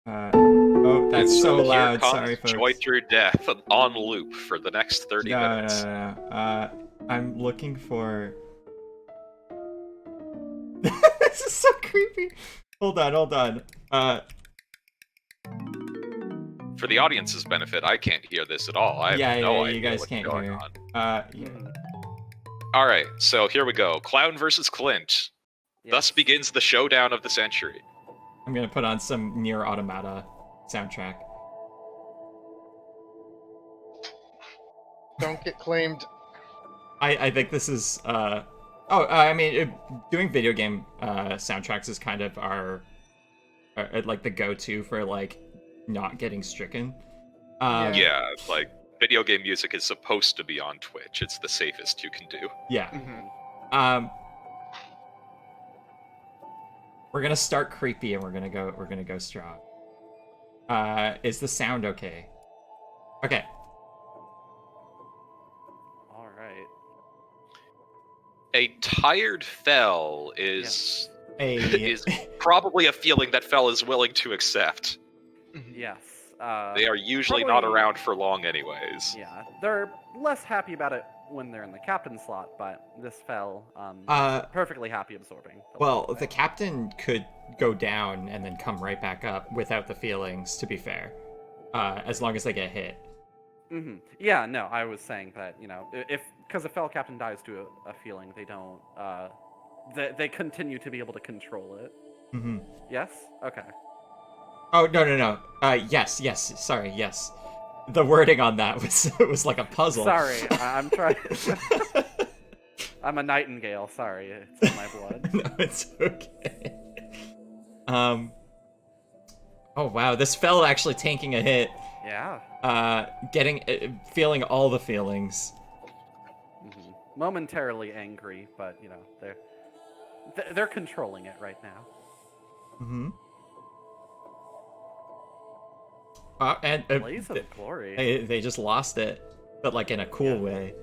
Oh, that's so Here loud. comes Sorry, Joy folks. Through Death on loop for the next 30 No, no, minutes. no, no. I'm looking for. This is so creepy. Hold on, hold on. For the audience's benefit, I can't hear this at all. I have no idea you guys what's can't going hear. on. Yeah. Alright, so here we go. Clown versus Clint. Yes. Thus begins the showdown of the century. I'm gonna put on some Nier Automata soundtrack. Don't get claimed. I think this is I mean doing video game soundtracks is kind of our like the go-to for like not getting stricken. Yeah, like video game music is supposed to be on Twitch. It's the safest you can do. Yeah. Mm-hmm. We're gonna start creepy and we're gonna go strong. Is the sound okay? Okay. All right. A tired Fell is A is probably a feeling that Fell is willing to accept. Yes. They are usually not around for long anyways. Yeah, they're less happy about it when they're in the captain slot, but this fell perfectly happy absorbing. well, the captain could go down and then come right back up without the feelings, to be fair. As long as they get hit. Yeah, no, I was saying that, you know, because a fell captain dies to a feeling, they don't, they continue to be able to control it. Yes? Okay. Oh, no. Yes, sorry, yes. The wording on that was like a puzzle. Sorry, I'm trying. I'm a nightingale, sorry, it's in my blood. No, it's okay. Oh wow, this fell actually taking a hit. Yeah. Feeling all the feelings. Momentarily angry, but, you know, they're controlling it right now. And Blaze of Glory. they just lost it, but like in a cool way.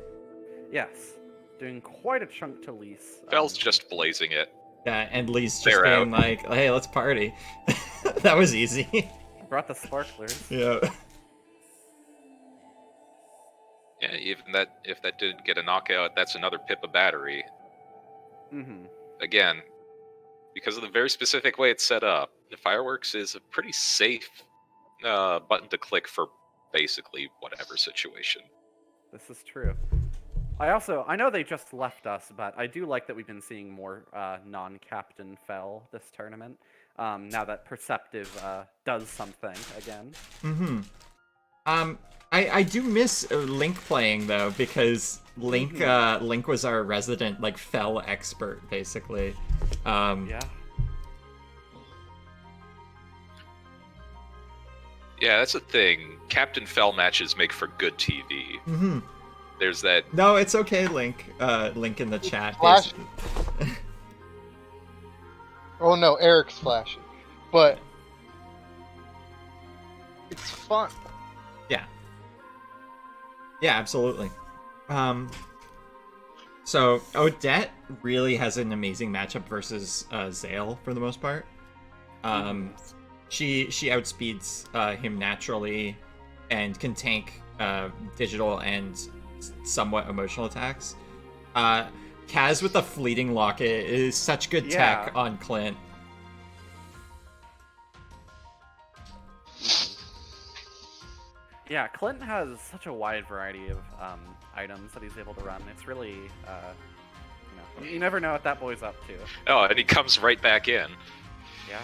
Yes. Doing quite a chunk to Lise. Fell's just blazing it. Yeah, and Lee's just They're being out. like, "Hey, let's party." That was easy. Brought the sparklers. Yeah. Yeah, even that if that didn't get a knockout, that's another pip of battery. Again, because of the very specific way it's set up, the fireworks is a pretty safe button to click for basically whatever situation. This is true. I know they just left us, but I do like that we've been seeing more non-captain fell this tournament. Now that Perceptive does something again. I do miss Link playing though, because Link Link was our resident like fell expert basically. Yeah. Yeah, that's the thing. Captain Fell matches make for good TV. There's that. No, it's okay, Link. Link in the chat. Flash. Oh no, Eric's flashing. But it's fun. Yeah, absolutely. So Odette really has an amazing matchup versus Zale for the most part. She outspeeds him naturally and can tank digital and somewhat emotional attacks. KAZ with the fleeting locket is such good tech on Clint. Yeah, Clint has such a wide variety of items that he's able to run. It's really, you never know what that boy's up to. Oh, and he comes right back in. Yeah.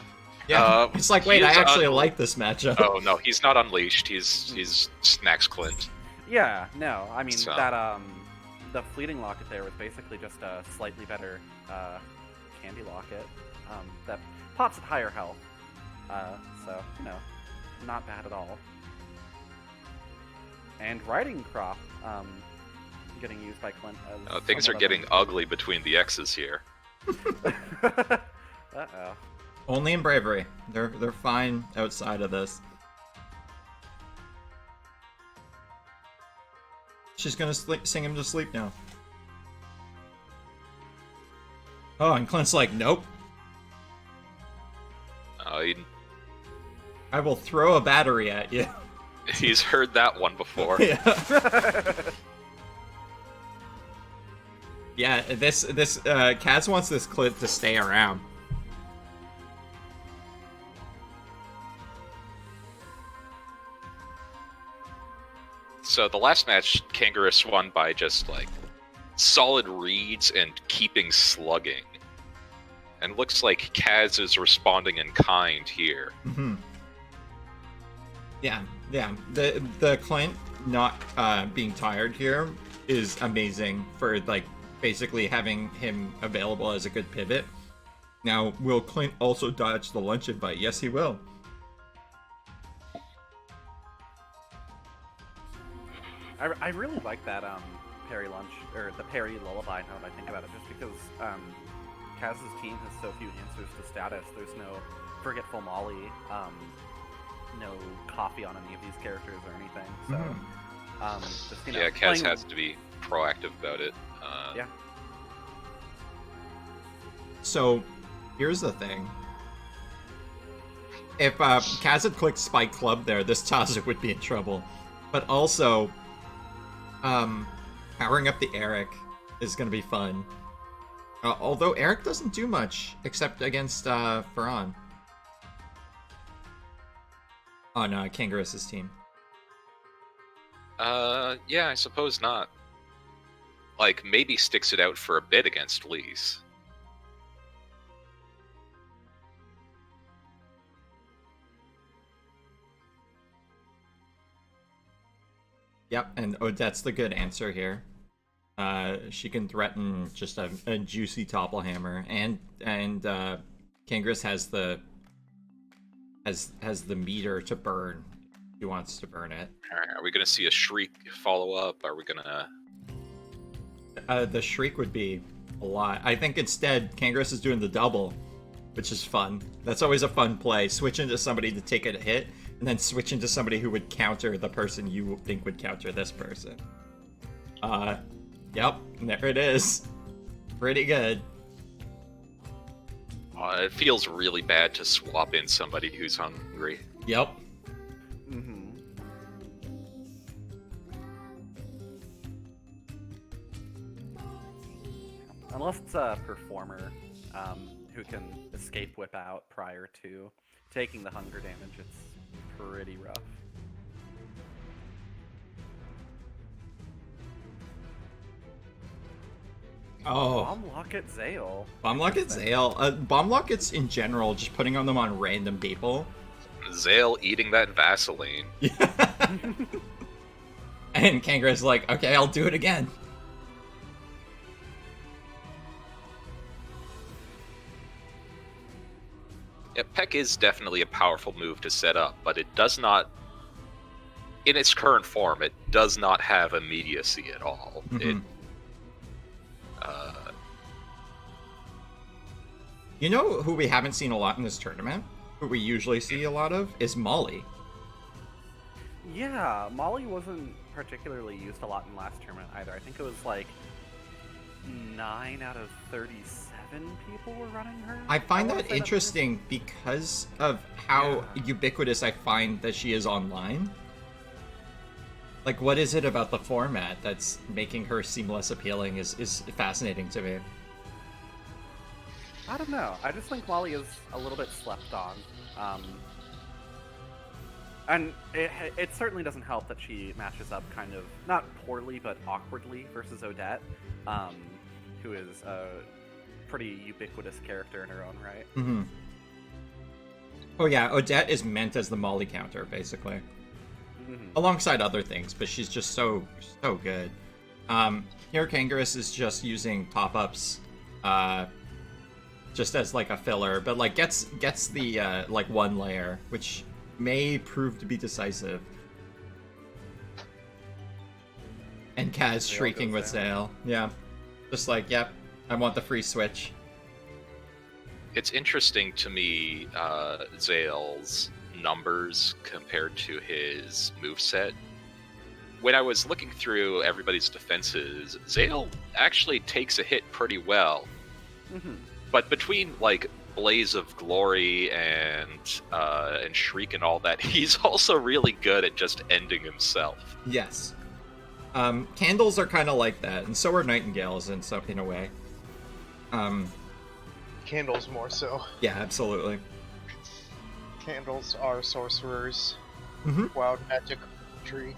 Yeah, it's like, wait, he I is actually like this matchup. Oh no, he's not unleashed. He's Snacks Clint. Yeah, no, I mean So- that the fleeting locket there was basically just a slightly better candy locket that pops at higher health. So, you know, not bad at all. And Riding Crop getting used by Clint as Things are somewhat getting of ugly between the X's here. a... Uh-oh. Only in Bravery. They're fine outside of this. She's gonna sing him to sleep now. Oh, and Clint's like, nope. I will throw a battery at you. He's heard that one before. Yeah. Yeah, this KAZ wants this clip to stay around. So the last match, Kangarus won by just like solid reads and keeping slugging. And looks like KAZ is responding in kind here. Mm-hmm. Yeah. The Clint not being tired here is amazing for like basically having him available as a good pivot. Now, will Clint also dodge the lunch invite? Yes, he will. I really like that Perry lunch or the Perry lullaby. Now that I think about it, just because KAZ's team has so few answers to status. There's no forgetful Molly, no coffee on any of these characters or anything. So, just, you know, Yeah, KAZ has to be proactive about it. Yeah. So, here's the thing. If KAZ had clicked Spike Club there, this Tazu would be in trouble. But also, powering up the Eric is going to be fun. Although Eric doesn't do much, except against Farhan. On Kangarus' team. Yeah, I suppose not. Like, maybe sticks it out for a bit against Lise. Yep, and Odette's the good answer here. She can threaten just a juicy topple hammer, and Kangarus has the meter to burn. He wants to burn it. Are we gonna see a Shriek follow up? Are we gonna... The Shriek would be a lot. I think instead, Kangarus is doing the double, which is fun. That's always a fun play. Switch into somebody to take a hit, and then switch into somebody who would counter the person you think would counter this person. Yep, there it is. Pretty good. It feels really bad to swap in somebody who's hungry. Yep. Mm-hmm. Unless it's a performer who can escape whip out prior to taking the hunger damage, it's pretty rough. Oh. Bomb Locket Zale. Bomb Locket Zale. Bomb Lockets in general, just putting them on random people. Zale eating that Vaseline. Yeah. And Kangaroo's like, okay, I'll do it again. Yeah, Peck is definitely a powerful move to set up, but it does not, in its current form, it does not have immediacy at all. Mm-hmm. It, You know who we haven't seen a lot in this tournament? Who we usually see a lot of? Is Molly. Yeah, Molly wasn't particularly used a lot in last tournament either. I think it was like 9 out of 37 people were running her. I find wanna that say interesting because of how ubiquitous I find that she is online. Like, what is it about the format that's making her seem less appealing is fascinating to me. I don't know. I just think Molly is a little bit slept on. And it certainly doesn't help that she matches up kind of, not poorly, but awkwardly versus Odette, who is a pretty ubiquitous character in her own right. Mm-hmm. Oh yeah, Odette is meant as the Molly counter, basically. Mm-hmm. Alongside other things, but she's just so good. Here Kangarus is just using pop-ups, just as like a filler, but like gets the like one layer, which may prove to be decisive. And KAZ shrieking with Zale. Yeah. Just like, yep, I want the free switch. it's interesting to me, Zale's numbers compared to his moveset. When I was looking through everybody's defenses, Zale actually takes a hit pretty well. Mm-hmm. But between like Blaze of Glory and Shriek and all that, he's also really good at just ending himself. Yes. Candles are kind of like that, and so are Nightingales in a way. Candles more so. Yeah, absolutely. Candles are sorcerers. Mm-hmm. Wild magic tree.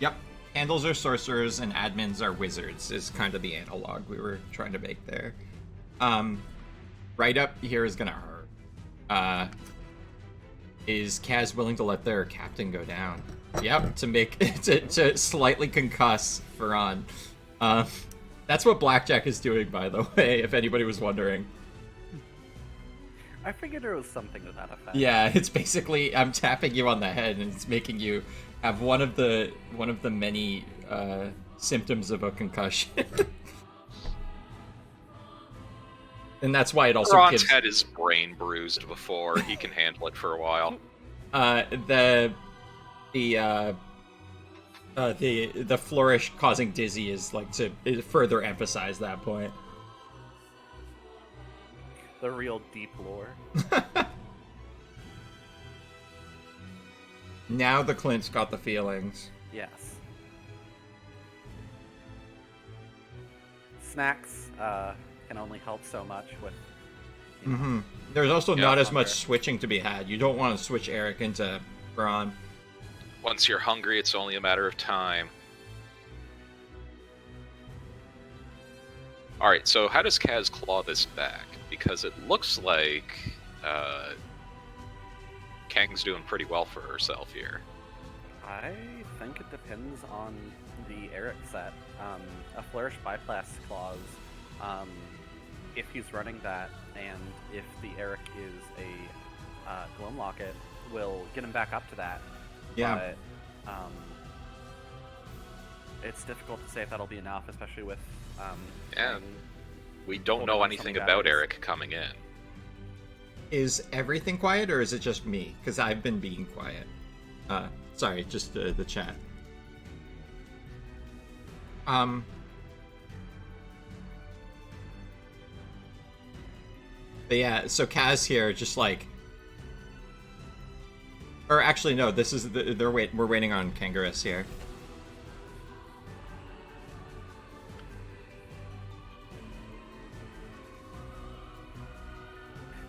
Yep. Candles are sorcerers and admins are wizards is kind of the analog we were trying to make there. Right up here is gonna hurt. Is KAZ willing to let their captain go down? Yep, to slightly concuss Ferran. That's what Blackjack is doing, by the way, if anybody was wondering. I figured there was something to that effect. Yeah, it's basically I'm tapping you on the head and it's making you have one of the many symptoms of a concussion. And that's why it also Ron's gives had his brain bruised before. He can handle it for a while. the flourish causing dizzy is like to further emphasize that point. The real deep lore. Now the Clint's got the feelings. Yes. Snacks can only help so much with. Mm-hmm. There's also Yeah, not as much hunger. switching to be had. You don't want to switch Eric into Braun. Once you're hungry, it's only a matter of time. Alright, so how does KAZ claw this back? Because it looks like Kang's doing pretty well for herself here. I think it depends on the Eric set. A Flourish Bypass clause, if he's running that, and if the Eric is a Gloam Locket, will get him back up to that. Yeah. But it's difficult to say if that'll be enough, especially with. And we don't holding know on anything some about guys. Eric coming in. Is everything quiet or is it just me? Because I've been being quiet. Sorry, just the chat. But yeah, so KAZ here, just like, or actually no, this is we're waiting on Kangarus here.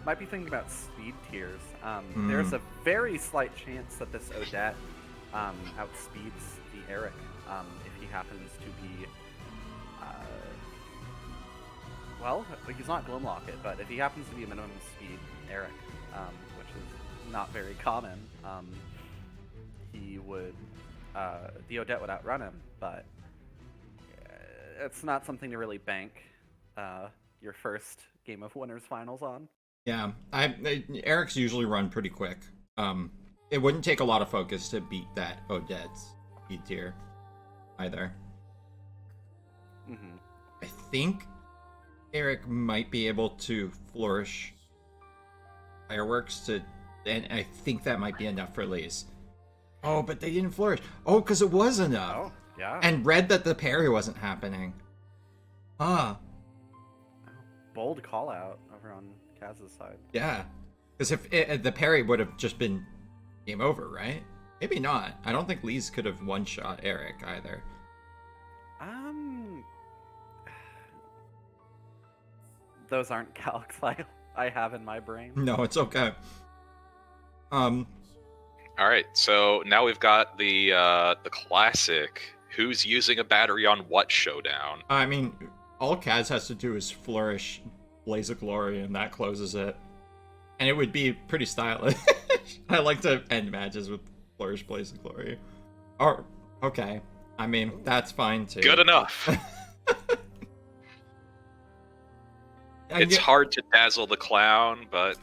Might be thinking about speed tiers. There's a very slight chance that this Odette outspeeds the Eric if he happens to be. Well, he's not Gloam Locket, but if he happens to be a minimum speed Eric, which is not very common, he would. The Odette would outrun him, but it's not something to really bank your first Game of Winners finals on. Yeah, Eric's usually run pretty quick. It wouldn't take a lot of focus to beat that Odette's speed tier, either. Mm-hmm. I think Eric might be able to flourish fireworks and I think that might be enough for Lise. Oh, but they didn't flourish. Oh, because it was enough. Oh, yeah. And read that the parry wasn't happening. Bold call out over on KAZ's side. Yeah. Because if the parry would have just been game over, right? Maybe not. I don't think Lise could have one-shot Eric either. Those aren't calcs I have in my brain. No, it's okay. Alright, so now we've got the classic who's using a battery on what showdown. I mean, all KAZ has to do is flourish Blaze of Glory, and that closes it. And it would be pretty stylish. I like to end matches with flourish Blaze of Glory. Or, okay. I mean, that's fine too. Good enough. It's hard to dazzle the clown, but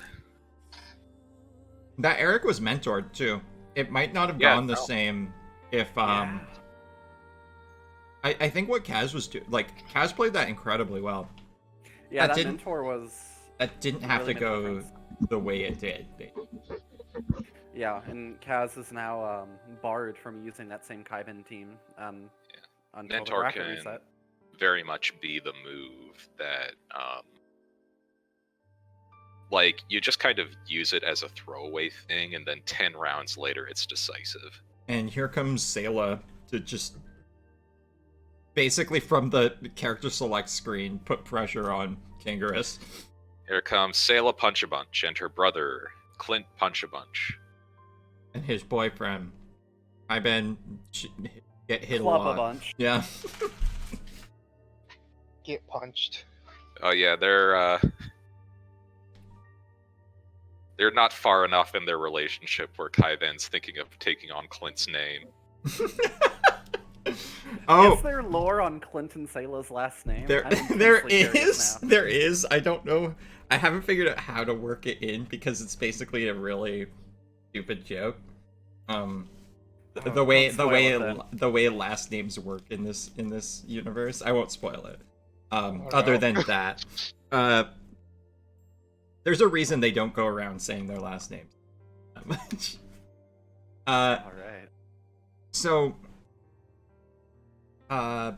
that Eric was mentored too. It might not have Yeah, gone the no. same if I think what KAZ was doing, like KAZ played that incredibly well. Yeah, That that didn't- mentor was. That didn't have really to made a go difference. the way it did. Yeah, and KAZ is now barred from using that same Keiban team until the Mentor bracket can reset. very much be the move that Like, you just kind of use it as a throwaway thing, and then 10 rounds later, it's decisive. And here comes Sayla to just basically from the character select screen put pressure on Kangarus. Here comes Sayla Punch-a-Bunch and her brother, Clint Punch-a-Bunch. And his boyfriend, Keiban, get hit Club a lot. a bunch. Yeah. Get punched. Oh yeah, they're not far enough in their relationship where Kaiban's thinking of taking on Clint's name. Oh, Is there lore on Clinton Sayla's last name? there, I'm there intensely curious is. now. There is. I don't know. I haven't figured out how to work it in because it's basically a really stupid joke. The don't way spoil it then. the way last names work in this universe, I won't spoil it. Oh, Other no. than that, there's a reason they don't go around saying their last names that much. All right. So, I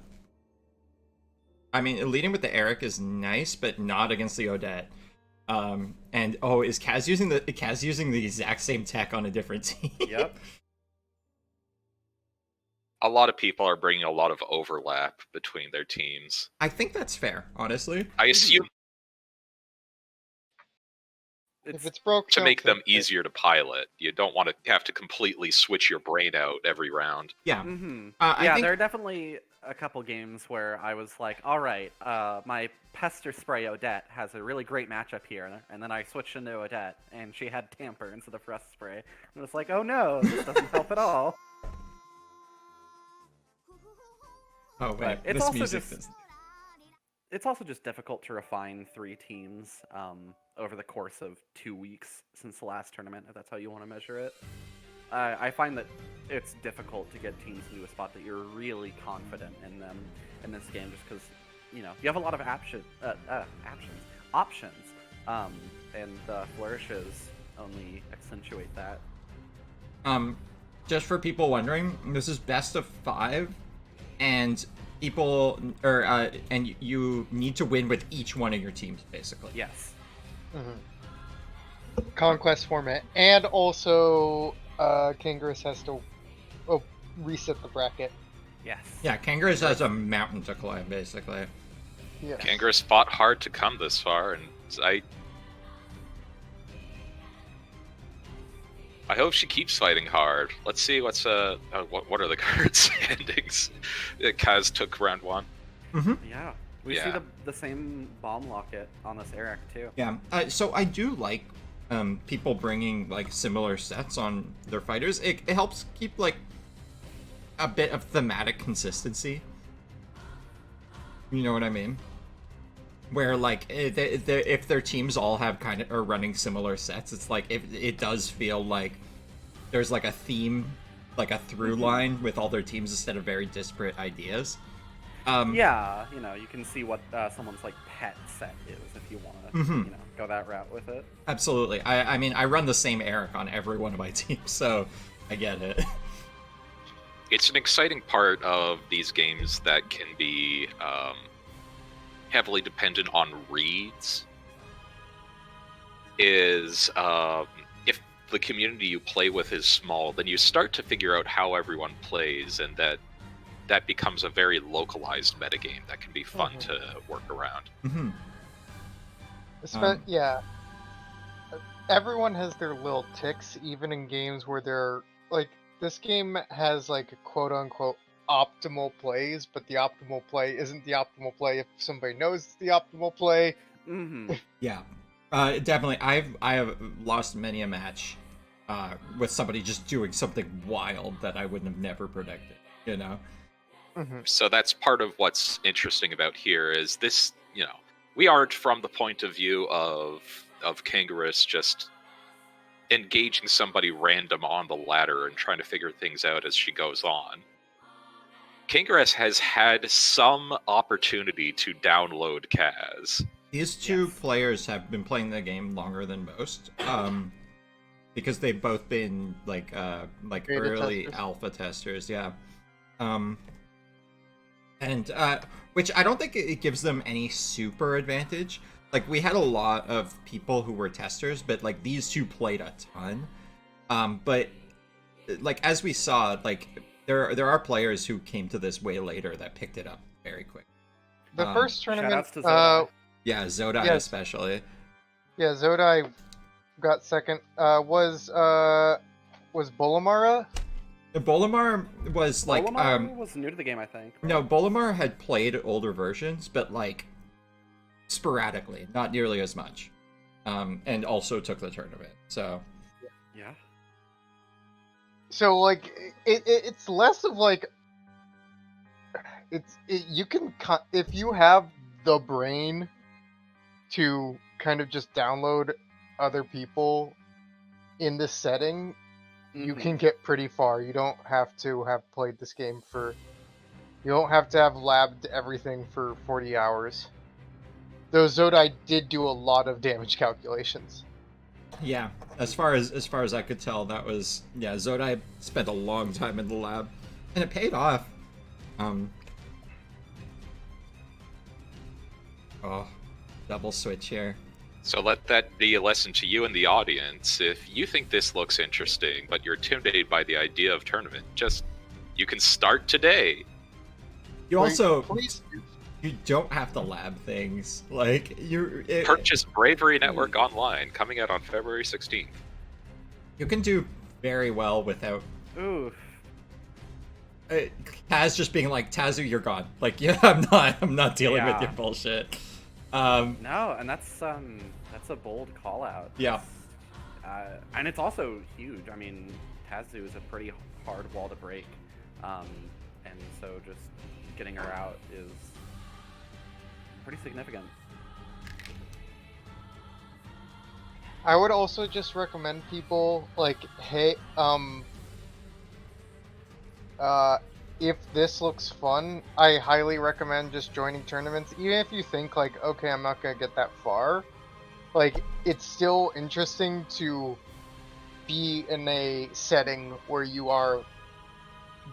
mean, leading with the Eric is nice, but not against the Odette. And oh, is Kaz using the exact same tech on a different team? Yep. A lot of people are bringing a lot of overlap between their teams. I think that's fair, honestly. I assume If it's broke, to don't make them fix it. easier to pilot. You don't want to have to completely switch your brain out every round. Yeah. Mm-hmm. I Yeah, think there are definitely a couple games where I was like, all right, my Pester Spray Odette has a really great matchup here, and then I switched into Odette, and she had Tamper instead of Rust Spray. And it's like, oh no, this doesn't help at all. Oh wait, it's this also music just- does. It's also just difficult to refine 3 teams over the course of 2 weeks since the last tournament, if that's how you want to measure it. I find that it's difficult to get teams into a spot that you're really confident in them in this game, just because you have a lot of options, and flourishes only accentuate that. Just for people wondering, this is best of 5, and people and you need to win with each one of your teams, basically. Yes. Conquest format, and also Kangarus has to reset the bracket. Yes. Yeah, Kangarus has a mountain to climb, basically. Yeah. Kangarus fought hard to come this far, and I hope she keeps fighting hard. Let's see what's what are the current standings. Kaz took round 1. Yeah. We see Yeah. the same bomb locket on this Eric too. Yeah. So I do like people bringing like similar sets on their fighters. It helps keep like a bit of thematic consistency. You know what I mean? Where like if their teams all have kind of are running similar sets, it's like it does feel like there's like a theme, like a through line with all their teams instead of very disparate ideas. Yeah, you can see what someone's like pet set is if you want to, go that route with it. Absolutely. I mean, I run the same Eric on every one of my teams, so I get it. It's an exciting part of these games that can be heavily dependent on reads. Is if the community you play with is small, then you start to figure out how everyone plays, and that becomes a very localized metagame that can be fun to work around. Yeah. Everyone has their little ticks, even in games where they're like, this game has like quote unquote optimal plays, but the optimal play isn't the optimal play if somebody knows it's the optimal play. Yeah, definitely. I have lost many a match with somebody just doing something wild that I wouldn't have never predicted. So that's part of what's interesting about here is this, we aren't from the point of view of Kangarus just engaging somebody random on the ladder and trying to figure things out as she goes on. Kangarus has had some opportunity to download KAZ. These two players have been playing the game longer than most, because they've both been like Beta early testers. alpha testers, yeah. And which I don't think it gives them any super advantage, like we had a lot of people who were testers, but like these two played a ton. But like as we saw, like there are players who came to this way later that picked it up very quick. The first tournament, Shoutouts to Zodai. Yeah, Zodai Yes. especially. yeah, Zodai got second. Was Bolamara? Bolamar was like Olimar was new to the game, I think. no, Bolamar had played older versions, but like sporadically, not nearly as much. And also took the tournament. So Yeah. So like it's less of like you can if you have the brain to kind of just download other people in this setting, you Mhm. can get pretty far. You don't have to have played this game you don't have to have labbed everything for 40 hours. Though Zodai did do a lot of damage calculations. yeah, as far as I could tell, that was Zodai spent a long time in the lab, and it paid off. Oh, double switch here. So let that be a lesson to you and the audience. If you think this looks interesting, but you're intimidated by the idea of tournament, you can start today. You Wait, also please. you don't have to lab things. Like Purchase Bravery Network Online, coming out on February 16th. you can do very well without Oof. Kaz just being like, Tazu, you're gone. Like, yeah, I'm not dealing with Yeah. your bullshit. No, and that's a bold call out. Yeah. And it's also huge. I mean, Tazu is a pretty hard wall to break, and so just getting her out is pretty significant. I would also just recommend people like, hey, if this looks fun, I highly recommend just joining tournaments. Even if you think like, okay, I'm not gonna get that far, like it's still interesting to be in a setting where you are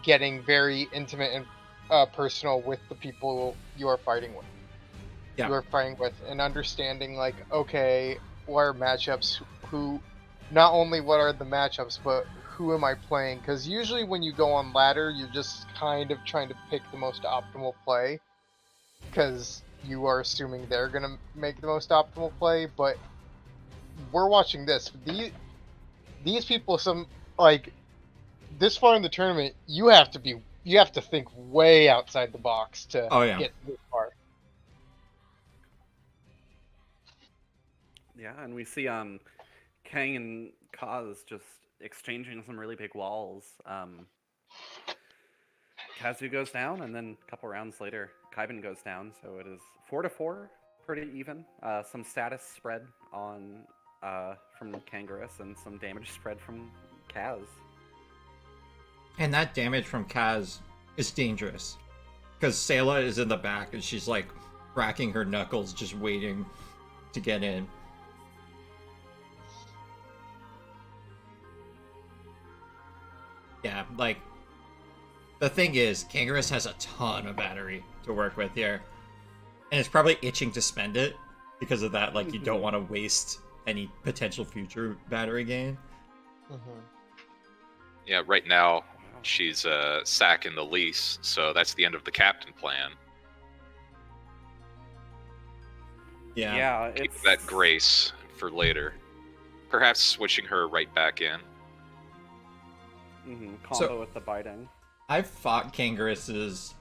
getting very intimate and personal with the people you are fighting with. Yeah. You are fighting with, and understanding like, okay, what are matchups? Who, not only what are the matchups, but who am I playing? Because usually when you go on ladder, you're just kind of trying to pick the most optimal play, because you are assuming they're gonna make the most optimal play. But we're watching this. These people, some like this far in the tournament, you have to think way outside the box to Oh, yeah. get this far. Yeah, and we see Kang and KAZ just exchanging some really big walls. Kazu goes down, and then a couple rounds later, Keiban goes down. So it is 4-4, pretty even. Some status spread on from Kangarus, and some damage spread from KAZ. And that damage from Kaz is dangerous. Because Sayla is in the back and she's like cracking her knuckles just waiting to get in. Yeah, like the thing is, Kangarus has a ton of battery to work with here. And it's probably itching to spend it because of that, like you don't want to waste any potential future battery gain. Mm-hmm. Yeah, right now she's sacking the lease, so that's the end of the captain plan. Yeah, Keep it's that grace for later. Perhaps switching her right back in. Combo with the biting. I've fought Kangarus's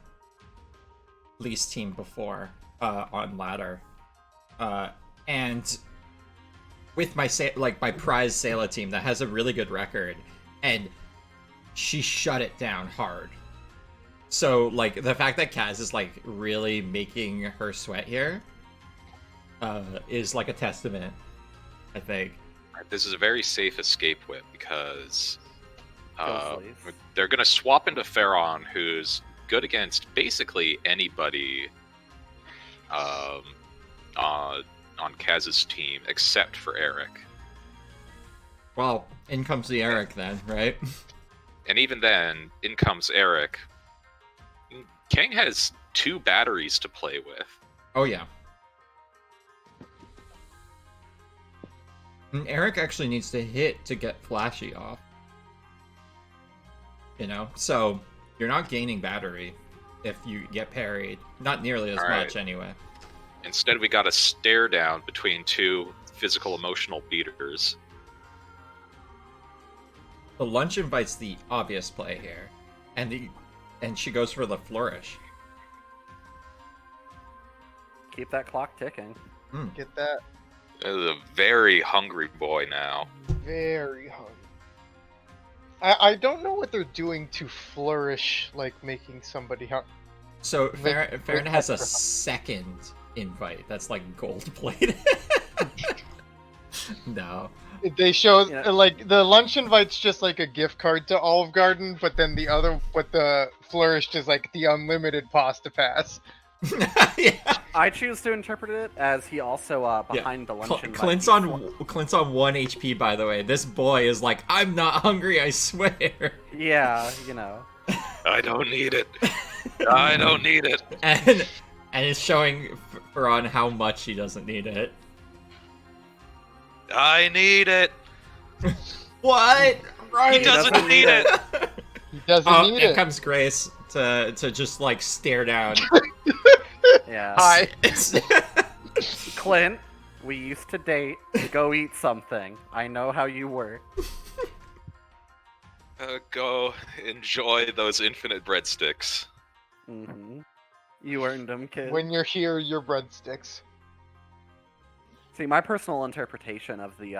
lease team before on ladder, and with my my prize Sayla team that has a really good record, and she shut it down hard. So like the fact that Kaz is like really making her sweat here is like a testament, I think. This is a very safe escape whip because Ghost Leaf. they're going to swap into Pharaon, who's good against basically anybody on Kaz's team except for Eric. Well, in comes the Eric then, right? And even then, in comes Eric. Kang has 2 batteries to play with. Oh yeah. And Eric actually needs to hit to get Flashy off. You know? So, you're not gaining battery if you get parried. Not nearly as much, anyway. Instead, we got a stare down between two physical emotional beaters. The lunch invites the obvious play here. And she goes for the flourish. Keep that clock ticking. Get that. A very hungry boy now. Very hungry. I don't know what they're doing to flourish, like making somebody hungry. So Farron has a second invite that's like gold plated. No. They show Yeah. like the lunch invite's just like a gift card to Olive Garden, but then the flourished is like the unlimited pasta pass. Yeah. I choose to interpret it as he also behind the lunch invite. Clint's on 1 HP, by the way. This boy is like, I'm not hungry, I swear. Yeah, you know. I don't need it. I don't need it. And it's showing Farron how much he doesn't need it. I need it. What? Right. He doesn't need it. He doesn't need Here it. comes Grace to just like stare down. Yeah. Hi. Clint, we used to date. Go eat something. I know how you work. Go enjoy those infinite breadsticks. Mm-hmm. You earned them, kid. When you're here, your breadsticks. See, my personal interpretation of the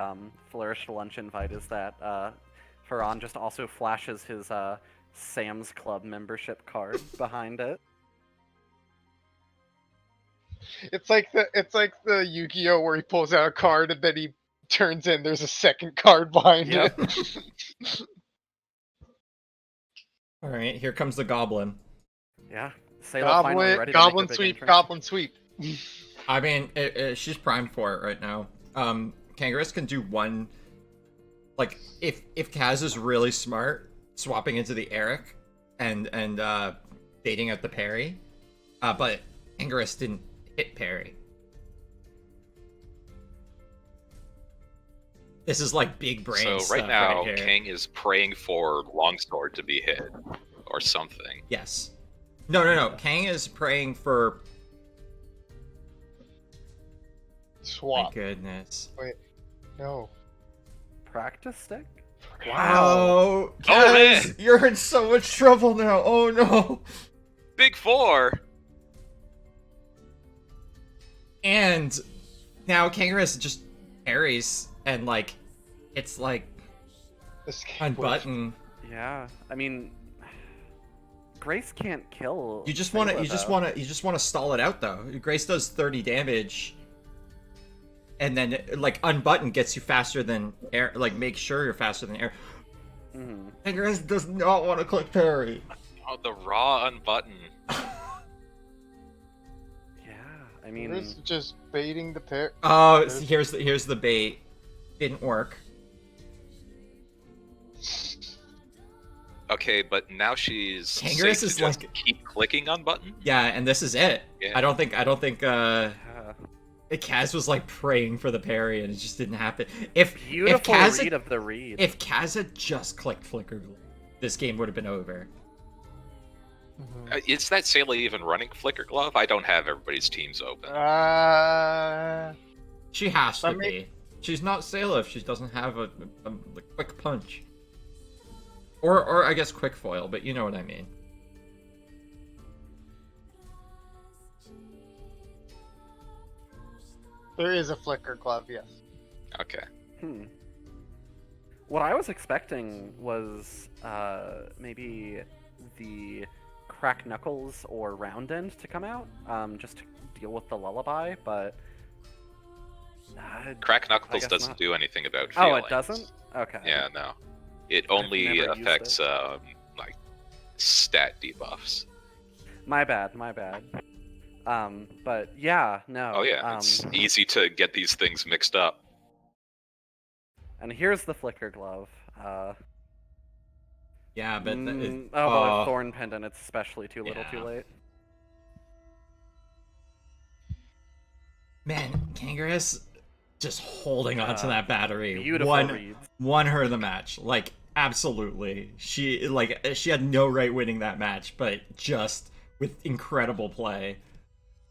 flourished lunch invite is that Farron just also flashes his Sam's Club membership card behind it. It's like the Yu-Gi-Oh where he pulls out a card and then he turns in. There's a second card behind Yep. it. All right, here comes the goblin. Yeah. Sayla finally ready to make a Goblin big sweep, entrance. goblin sweep. I mean, she's primed for it right now. Kangarus can do one. Like, if KAZ is really smart, swapping into the Eric and baiting out the parry. But Kangarus didn't hit parry. This is like big brain So stuff right now, here. Kang is praying for Longsword to be hit, or something. Yes. No. Kang is praying for. Swap. My goodness. No. Practice stick? Wow. Oh, Kaz, man. you're in so much trouble now. Oh no. Big Four! And now Kangarus just parries and like it's like Escape unbutton. Yeah. I mean, Grace can't kill. You just want to Sayla, you just want to stall it out though. Grace does 30 damage. And then like unbutton gets you faster than air, like make sure you're faster than air. though. Mhm. Kangarus does not want to click parry. Oh, the raw unbutton. Yeah. I mean, It's just baiting the pair. Oh, here's the bait. Didn't work. Okay, but now she's Kangarus safe to is just like- keep clicking unbutton? Yeah, and this is it. Yeah. I don't think yeah. Kaz was like praying for the parry and it just didn't happen. If Beautiful Kaz read of the read. if Kaz had just clicked Flicker Glue, this game would have been over. Is that Sayla even running Flicker Glove? I don't have everybody's teams open. She has to Let me- be. She's not Sayla if she doesn't have a quick punch. Or I guess quick foil, but you know what I mean. There is a flicker glove, yes. Okay. What I was expecting was maybe the Crack Knuckles or Round End to come out, just to deal with the lullaby, but. Crack I Knuckles guess doesn't not. do anything about Oh, feelings. it doesn't? Okay. Yeah, no. It only never used affects it. like stat debuffs. My bad. But yeah, no. Oh yeah, it's easy to get these things mixed up. And here's the Flicker Glove. Yeah, but but with Thorn Pendant, it's especially too little, too Yeah. late. man, Kangarus just holding on to that battery. Beautiful reads. Won her the match. Like, absolutely. She had no right winning that match, but just with incredible play.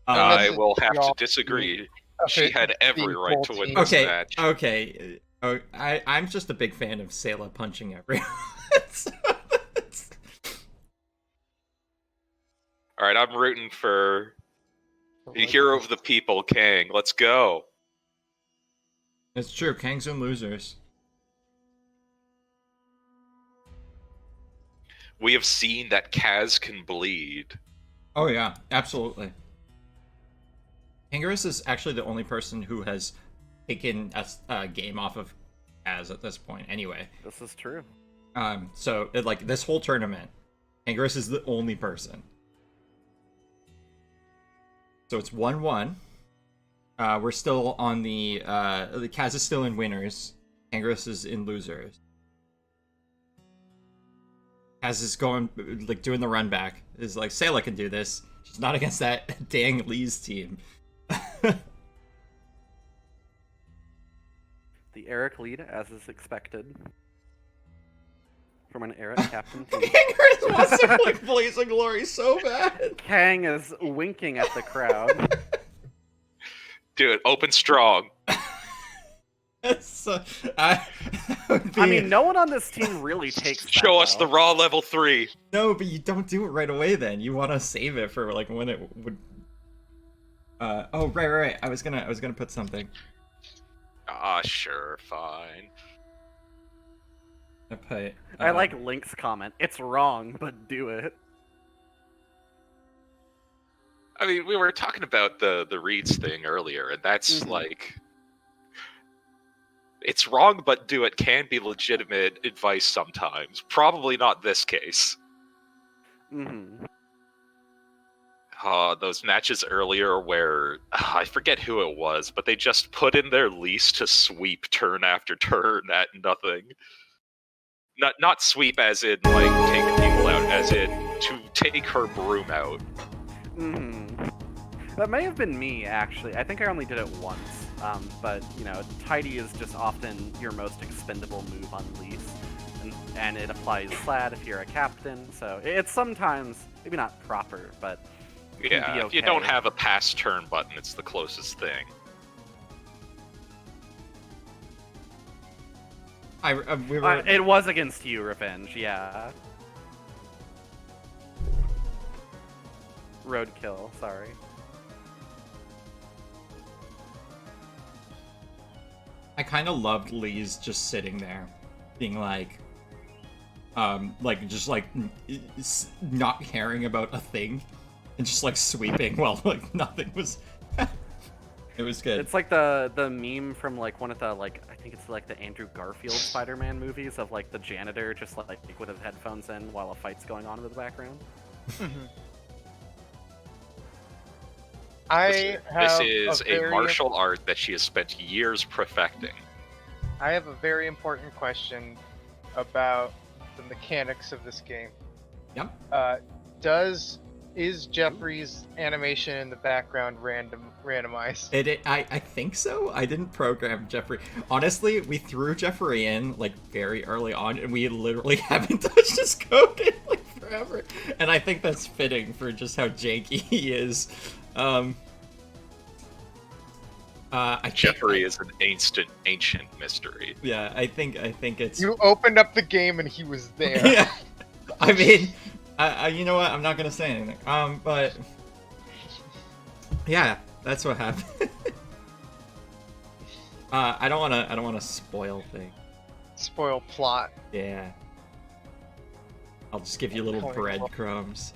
I will have to disagree. She had every right to win this match. Okay. I'm just a big fan of Sayla punching everyone. All right, I'm rooting for the hero of the people, Kang. Let's go. It's true. Kang's and losers. We have seen that KAZ can bleed. Oh yeah, absolutely. Kangarus is actually the only person who has taken a game off of KAZ at this point. Anyway, This is true. so like this whole tournament, Kangarus is the only person. So it's 1-1. We're still on the KAZ is still in winners. Kangarus is in losers. KAZ is going, like, doing the run back. Is like, Sayla can do this. She's not against that dang Lee's team. The Eric lead, as is expected. From an Eric captain team. Kangarus wants to click Blazing Glory so bad. Kang is winking at the crowd. Do it. Open strong. I mean, no one on this team really takes that Show us the well. raw level 3. No, but you don't do it right away then. You want to save it for, like, when it would... oh, right. I was gonna put something. Ah, sure, fine. I put... I like Link's comment. It's wrong, but do it. I mean, we were talking about the reads thing earlier, and that's like... It's wrong, but do it can be legitimate advice sometimes. Probably not this case. Those matches earlier where, I forget who it was, but they just put in their lease to sweep turn after turn at nothing. Not sweep as in, like, take people out, as in to take her broom out. That may have been me, actually. I think I only did it once. But, you know, Tidy is just often your most expendable move on lease. And it applies Slad if you're a captain, so it's sometimes, maybe not proper, but yeah, okay. If you don't have a pass turn button, it's the closest thing. It was against you, Revenge, yeah. Roadkill, sorry. I kind of loved Lee's just sitting there, being like, just like not caring about a thing, and just like sweeping while like nothing was. It was good. It's like the meme from like one of the I think it's like the Andrew Garfield Spider-Man movies of like the janitor just like with his headphones in while a fight's going on in the background. This is a martial art that she has spent years perfecting. I have a very important question about the mechanics of this game. Yep. Is Jeffrey's animation in the background randomized? I think so. I didn't program Jeffrey. Honestly, we threw Jeffrey in like very early on, and we literally haven't touched his code in like forever. And I think that's fitting for just how janky he is. Jeffrey is an ancient mystery. Yeah, I think it's. You opened up the game and he was there. Yeah. I mean, you know what? I'm not gonna say anything. But yeah, that's what happened. I don't wanna spoil things. Spoil plot. Yeah. I'll just give you little breadcrumbs.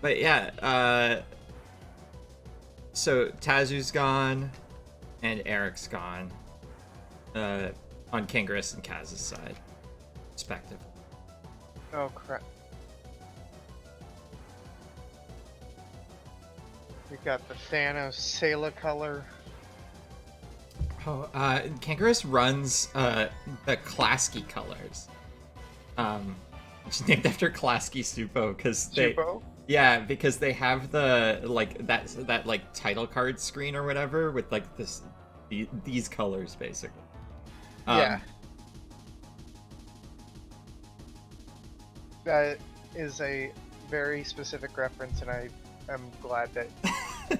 But yeah, so Tazu's gone, and Eric's gone, on Kangarus and KAZ's side, respectively. Oh crap. We got the Thanos Sayla color. Oh, Kangarus runs the Klasky colors, which is named after Klasky Supo because they. Supo? Yeah, because they have the like that like title card screen or whatever with like these colors basically. Yeah. That is a very specific reference, and I am glad that shows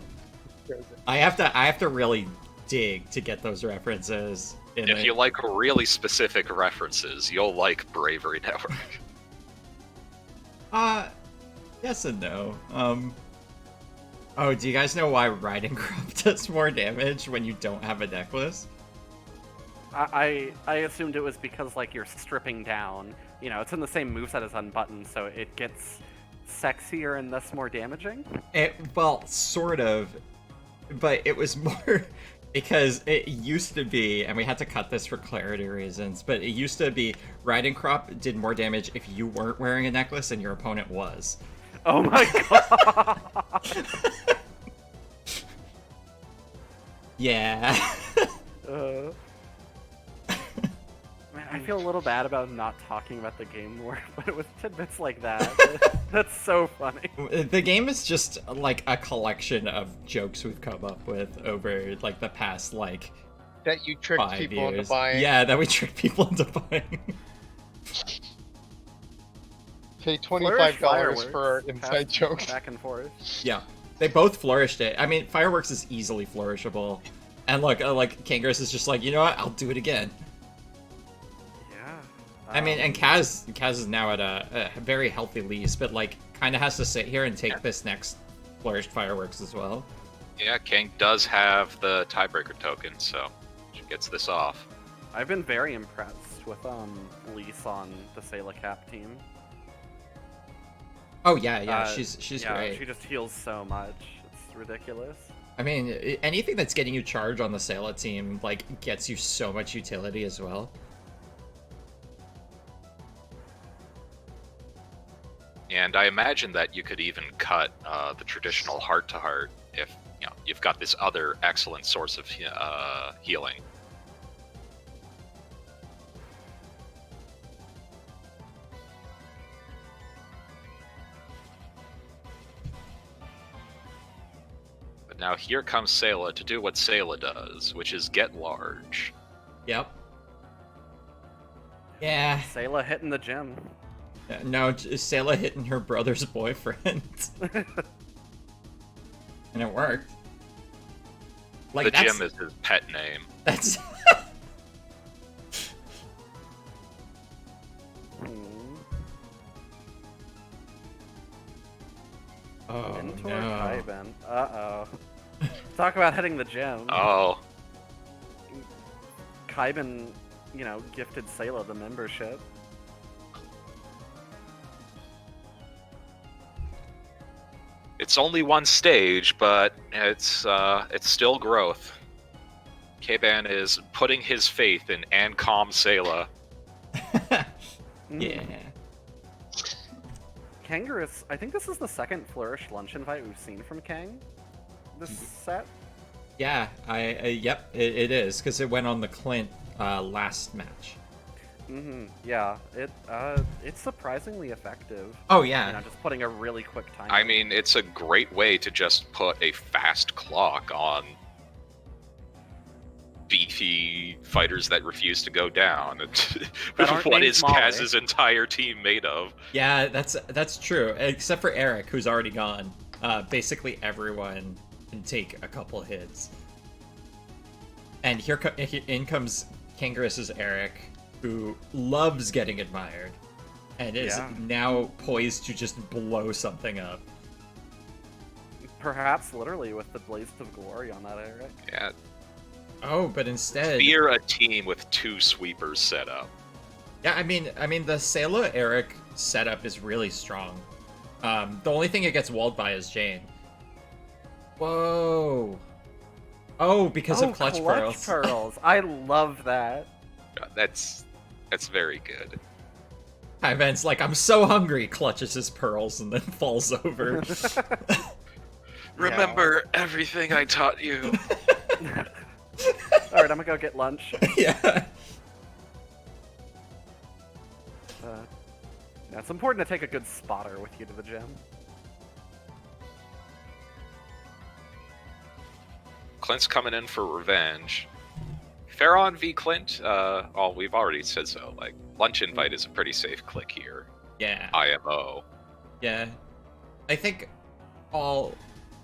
it. I have to really dig to get those references. If you like really specific references, you'll like Bravery Network. Yes and no. Oh, do you guys know why Riding Crop does more damage when you don't have a necklace? I assumed it was because like you're stripping down. You know, it's in the same moveset as Unbuttoned, so it gets sexier and thus more damaging. Well, sort of, but it was more because it used to be, and we had to cut this for clarity reasons, but it used to be Riding Crop did more damage if you weren't wearing a necklace and your opponent was. Oh my god! Yeah. Man, I feel a little bad about not talking about the game more, but with tidbits like that, that's so funny. The game is just like a collection of jokes we've come up with over like the past like That you tricked 5 people years. into buying. Yeah, that we trick people into buying. Pay Flourish $25 fireworks, for inside pass jokes. back and forth. Yeah, they both flourished it. I mean, fireworks is easily flourishable, and like Kangarus is just like, you know what, I'll do it again. Yeah. I mean, and Kaz is now at a very healthy lease, but like kind of has to sit here and take this next flourished fireworks as well. Yeah, King does have the tiebreaker token, so she gets this off. I've been very impressed with Lise on the Sayla Cap team. Oh yeah, Uh, she's yeah, great. she just heals so much. It's ridiculous. I mean, anything that's getting you charge on the Sayla team like gets you so much utility as well. And I imagine that you could even cut the traditional heart-to-heart if you've got this other excellent source of healing. But now here comes Sayla to do what Sayla does, which is get large. Yep. Yeah. Sayla hitting the gym. No, Sayla hitting her brother's boyfriend. And it worked. Like, The that's, gym is his pet name. That's... Oh, Mentor no. Keiban. Uh-oh. Talk about hitting the gym. Oh, Keiban, gifted Sayla the membership. it's only one stage, but it's still growth. Keiban is putting his faith in Ancom Sayla. Yeah. Kangarus, I think this is the second Flourish lunch invite we've seen from Kang this set. Yeah, yep, it is, because it went on the Clint last match. Yeah, it's surprisingly effective. Oh, yeah. Just putting a really quick time. I mean, it's a great way to just put a fast clock on beefy fighters that refuse to go down. That aren't What named is Molly. Kaz's entire team made of? Yeah, that's true, except for Eric, who's already gone. Basically everyone can take a couple hits. And in comes Kangarus's Eric, who loves getting admired, and is now poised to just blow something up. Perhaps literally with the Blaze of Glory on that, Eric. Yeah, Oh, but instead... fear a team with 2 sweepers set up. Yeah, I mean, the Sayla Eric setup is really strong. The only thing it gets walled by is Jane. Whoa. Oh, because of Clutch Pearls. Pearls. I love that. That's very good. Keiban's like, I'm so hungry, clutches his pearls, and then falls over. Remember everything I taught you. Alright, I'm gonna go get lunch. Yeah. It's important to take a good spotter with you to the gym. Clint's coming in for revenge. Farron v. Clint, we've already said so. Like, Lunch Invite is a pretty safe click here. Yeah. IMO. Yeah. I think all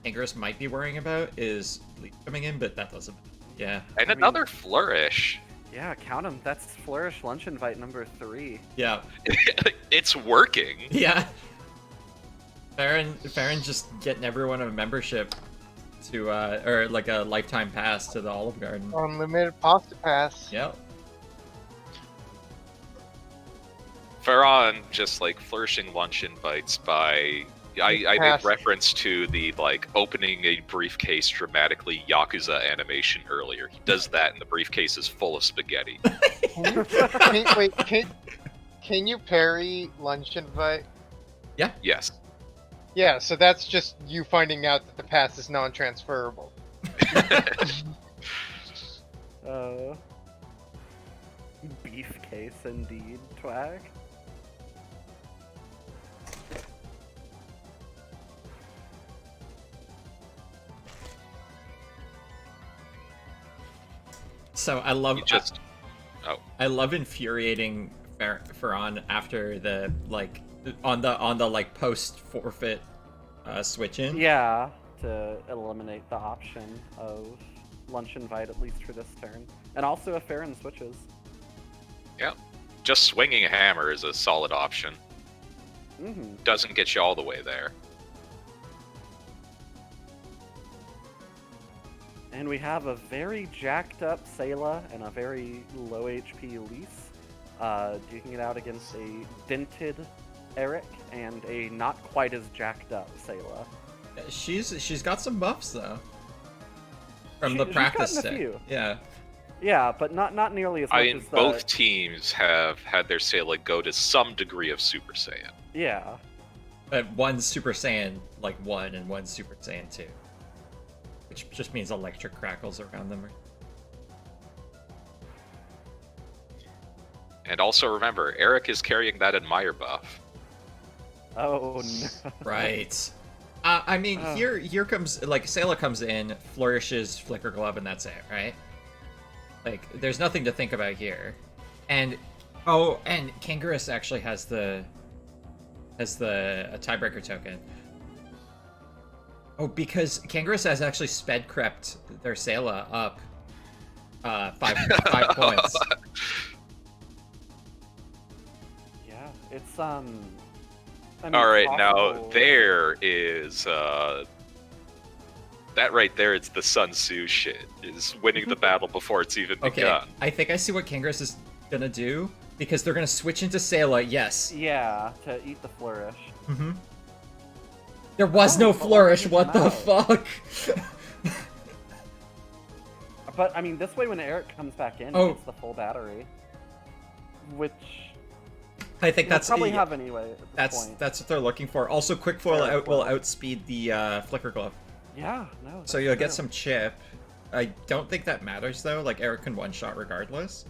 Kangarus might be worrying about is Leaf coming in, but that doesn't matter. Yeah. And another Flourish. Yeah, count them. That's Flourish Lunch Invite number 3. Yeah. It's working. Yeah. Farron just getting everyone a membership to, or like a lifetime pass to the Olive Garden. Unlimited pasta pass. Yep. Farron just like flourishing Lunch Invites by. I made reference to the like opening a briefcase dramatically Yakuza animation earlier. He does that, and the briefcase is full of spaghetti. Can you parry Lunch Invite? Yeah. Yes. Yeah, so that's just you finding out that the pass is non-transferable. Beef case indeed, Twag. So I love I love infuriating Farron after the like on the like post forfeit switch in. Yeah, to eliminate the option of Lunch Invite at least for this turn, and also if Farron switches. Yeah, just swinging a hammer is a solid option. Doesn't get you all the way there. And we have a very jacked up Sayla and a very low HP Elise, duking it out against a dented Eric and a not quite as jacked up Sayla. She's got some buffs though. From the practice set. Yeah. Yeah, but not nearly as much as the... both teams have had their Sayla go to some degree of Super Saiyan. Yeah. But one's Super Saiyan like 1 and one's Super Saiyan 2. Which just means electric crackles around them. And also remember, Eric is carrying that Admire buff. Oh no. Right. I mean, here comes, like, Sayla comes in, flourishes Flicker Glove, and that's it, right? Like, there's nothing to think about here. And, and Kangarus actually has the tiebreaker token. Oh, because Kangarus has actually sped crept their Sayla up 5 points. Yeah, it's I mean, all right, possible... now there is that right there. It's the Sun Tzu shit. Is winning the battle before it's even begun. I think I see what Kangarus is gonna do because they're gonna switch into Sayla. Yes. Yeah, to eat the flourish. Mm-hmm. There was no flourish. What the fuck? But I mean, this way when Eric comes back in, it's the full battery, which I think that's probably have anyway. That's what they're looking for. Also, Quick Foil will outspeed the Flicker Glove. Yeah, no. So you'll get some chip. I don't think that matters though. Like Eric can one shot regardless.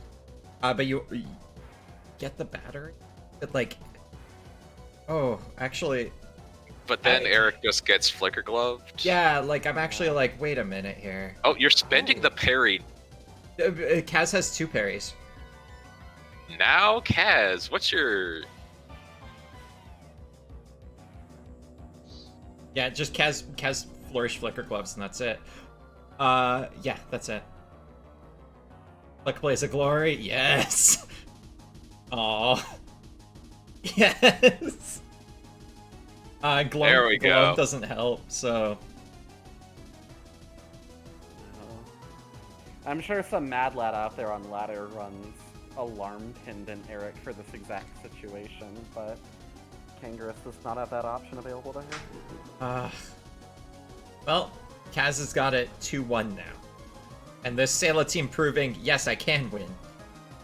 But you get the battery. But like, actually. But then Eric just gets Flicker Gloved. Yeah, like I'm actually like, wait a minute here. Oh, you're spending the parry. KAZ has 2 parries. Now, KAZ, what's your... Yeah, just KAZ flourish Flicker Gloves and that's it. Yeah, that's it. Flick Blaze of Glory, yes! Aww. Yes! There we go. Glove doesn't help, so... I'm sure some mad lad out there on ladder runs Alarm Pendant Eric for this exact situation, but Kangarus does not have that option available to her. Well, KAZ has got it 2-1 now. And this Sayla team proving, yes, I can win.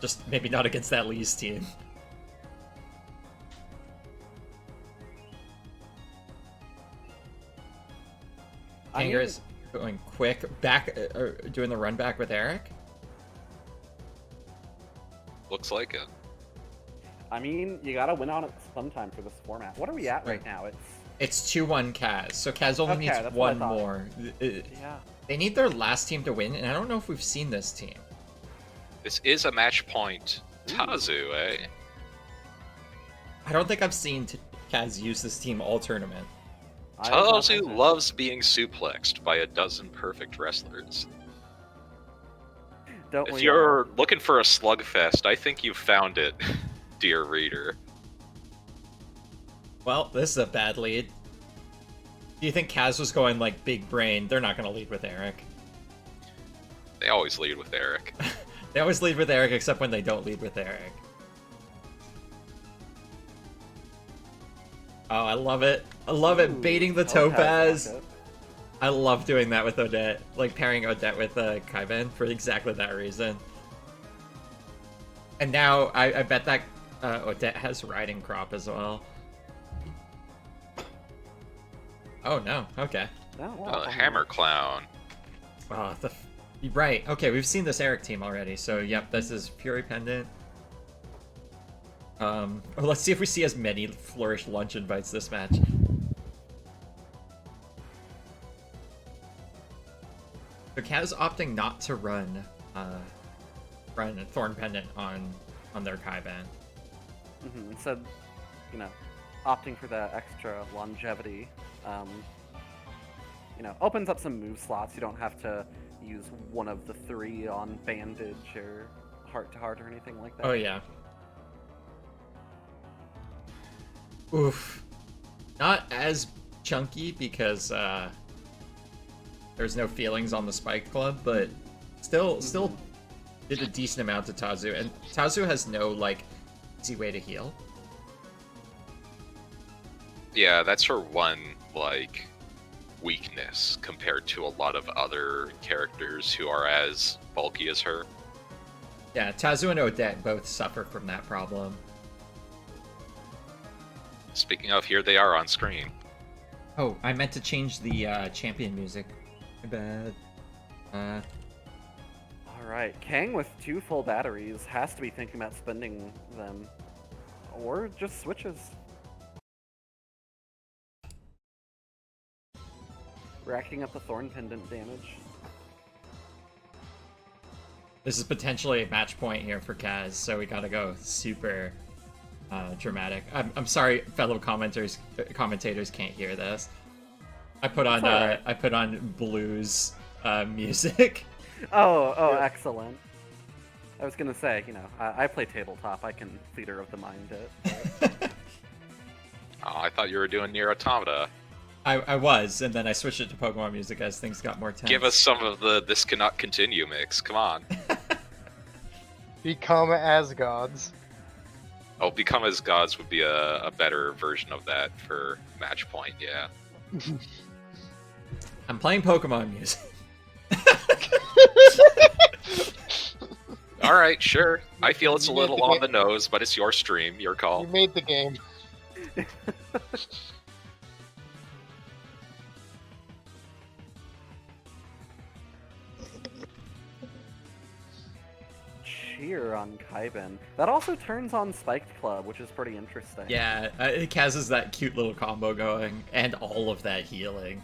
Just maybe not against that Lee's team. Kangarus going quick, back, doing the run back with Eric. Looks like it. I mean, you gotta win on it sometime for this format. What are we at right now? It's It's 2-1 KAZ, so KAZ only Okay, needs that's what I one thought. more. Yeah. They need their last team to win, and I don't know if we've seen this team. This is a match point. Tazu, eh? I don't think I've seen KAZ use this team all tournament. Tazu loves being suplexed by a dozen perfect wrestlers. Don't If we you're looking for a slugfest, I think you've found it, dear reader. Well, this is a bad lead. Do you think KAZ was going like big brain? They're not going to lead with Eric. They always lead with Eric. They always lead with Eric, except when they don't lead with Eric. Oh, I love it. I love it. Baiting the Topaz. I love doing that with Odette. Like pairing Odette with Keiban for exactly that reason. And now I bet that Odette has Riding Crop as well. Oh no, okay. Hammer Clown. Oh, you're right. Okay, we've seen this Eric team already, so yep, this is Fury Pendant. Let's see if we see as many Flourish lunch invites this match. So KAZ opting not to run Thorn Pendant on their Keiban. Instead, opting for that extra longevity, opens up some move slots. You don't have to use one of the 3 on Bandage or Heart to Heart or anything like that. Oh yeah. Oof. Not as chunky because there's no feelings on the Spike Club, but still did a decent amount to Tazu, and Tazu has no like easy way to heal. Yeah, that's her one like weakness compared to a lot of other characters who are as bulky as her. Yeah, Tazu and Odette both suffer from that problem. Speaking of, here they are on screen. Oh, I meant to change the champion music. My bad. Alright, Kang with 2 full batteries has to be thinking about spending them. Or just switches. Racking up the Thorn Pendant damage. This is potentially a match point here for KAZ, so we gotta go super dramatic. I'm sorry, fellow commentators can't hear this. I put on blues music. Oh, excellent. I was gonna say, I play tabletop. I can theater of the mind it. Oh, I thought you were doing Nier Automata. I was, and then I switched it to Pokemon music as things got more tense. Give us some of the This Cannot Continue mix. Come on. Become as gods. Oh, Become as Gods would be a better version of that for match point, yeah. I'm playing Pokemon music. Alright, sure. I feel it's a little on the nose, but it's your stream, your call. You made the game. Cheer on Keiban. That also turns on Spiked Club, which is pretty interesting. Yeah, KAZ has that cute little combo going, and all of that healing.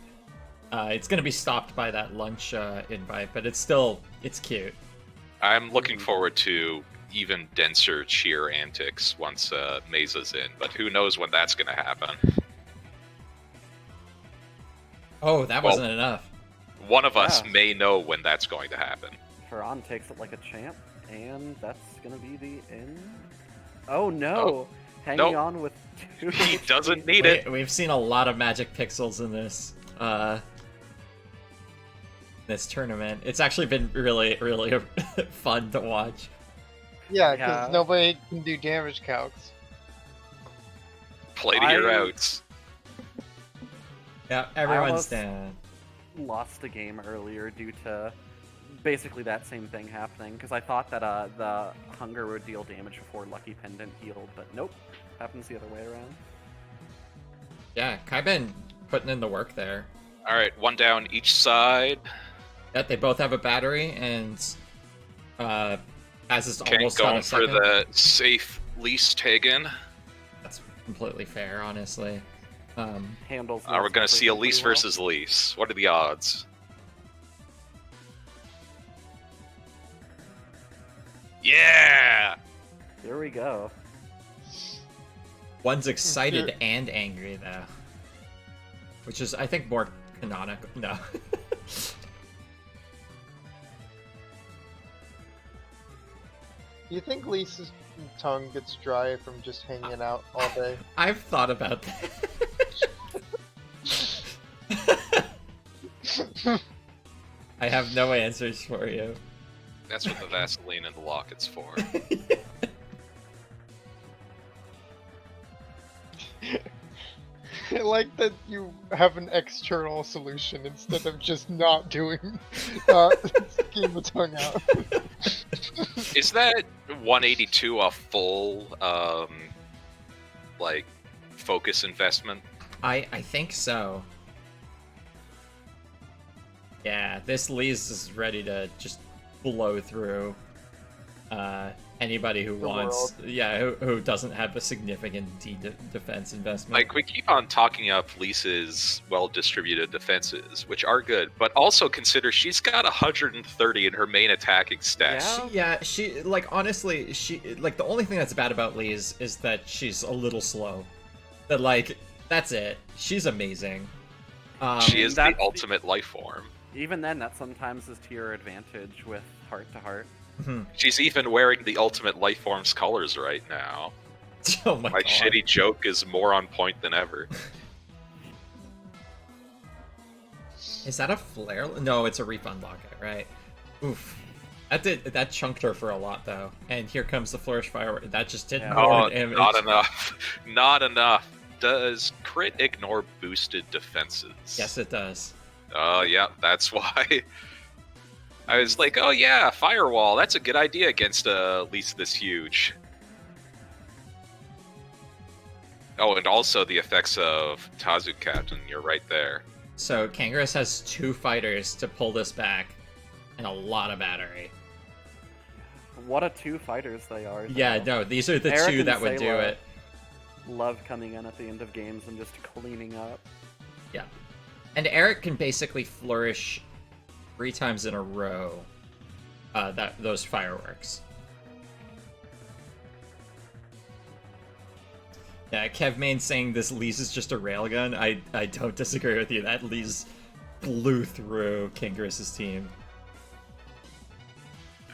It's gonna be stopped by that lunch invite, but it's cute. I'm looking forward to even denser cheer antics once Mesa's in, but who knows when that's gonna happen. Oh, that wasn't enough. One of us may know when that's going to happen. Ferran takes it like a champ, and that's gonna be the end. Oh no! Hanging on with 2 He doesn't need it. We've seen a lot of magic pixels in this tournament. It's actually been really, really fun to watch. Yeah, because nobody can do damage calcs. Play to your outs. Yeah, everyone's down. Lost a game earlier due to basically that same thing happening, because I thought that the Hunger would deal damage before Lucky Pendant healed, but nope. Happens the other way around. Yeah, Keiban putting in the work there. Alright, 1 down each side. Yeah, they both have a battery, and as is almost going on a second. for the safe least taken. That's completely fair, honestly. Handles. We're those gonna see pretty Elise well. versus Elise. What are the odds? Yeah! Here we go. One's excited and angry, though. Which is, I think, more canonical. No. Do you think Lisa's tongue gets dry from just hanging out all day? I've thought about that. I have no answers for you. That's what the Vaseline and the locket's for. I like that you have an external solution instead of just not doing scheme the tongue out. Is that 182 a full, like, focus investment? I think so. Yeah, this Lise is ready to just blow through anybody who The wants, who doesn't have a significant defense investment. Like, we keep on talking up Lisa's well-distributed defenses, which are good, but also consider she's got 130 in her main attacking stats. Yeah. She like, honestly, the only thing that's bad about Lise is that she's a little slow. But like, that's it. She's amazing. She is the that's ultimate life form. Even then, that sometimes is to your advantage with heart to heart. She's even wearing the ultimate life form's colors right now. Oh my My god. shitty joke is more on point than ever. Is that a flare? No, it's a refund locket, right? Oof. That chunked her for a lot though. And here comes the flourish firework. That just did Yeah. more Oh, damage. not enough. Not enough. Does crit ignore boosted defenses? Yes, it does. Oh, yeah, that's why. I was like, oh yeah, firewall. That's a good idea against at least this huge. Oh, and also the effects of Tazu Captain. You're right there. So Kangarus has 2 fighters to pull this back, and a lot of battery. What a 2 fighters they are. Yeah, though. no, these are the Eric 2 and that would do Sayla it. Love coming in at the end of games and just cleaning up. Yeah. And Eric can basically flourish 3 times in a row those fireworks. Yeah, Kevmain saying this Lise is just a railgun. I don't disagree with you. That Lise blew through Kangarus' team.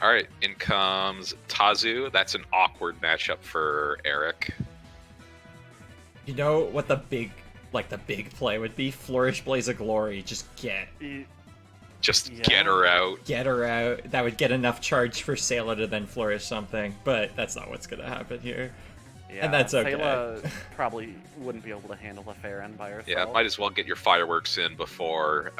Alright, in comes Tazu. That's an awkward matchup for Eric. You know what the big play would be? Flourish Blaze of Glory. Just Just Yeah. get her out. get her out. That would get enough charge for Sayla to then flourish something, but that's not what's gonna happen here. Yeah, that's okay. Sayla probably wouldn't be able to handle the fair end by herself. Yeah, might as well get your fireworks in before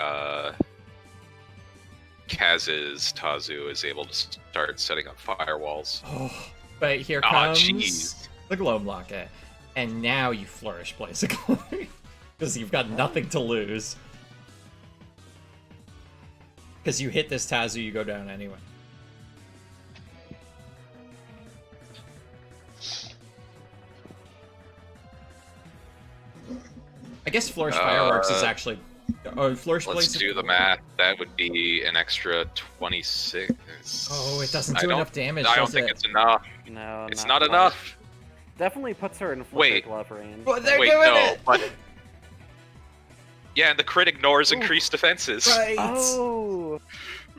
KAZ's Tazu is able to start setting up firewalls. Oh, but here Aw, comes jeez. the Globe Locket, and now you flourish Blaze of Glory because you've got nothing to lose. Because you hit this Tazu, you go down anyway. I guess Flourish Fireworks is actually... Oh, Flourish Let's Blaze... do the math. That would be an extra 26. Oh, it doesn't I do don't- enough damage, I don't does think it? it's enough. No, It's not not quite. enough. Definitely puts her in Wait. flipper glove range. Well, they're Wait, doing no, it! but yeah, and the crit ignores increased defenses Right! Oh!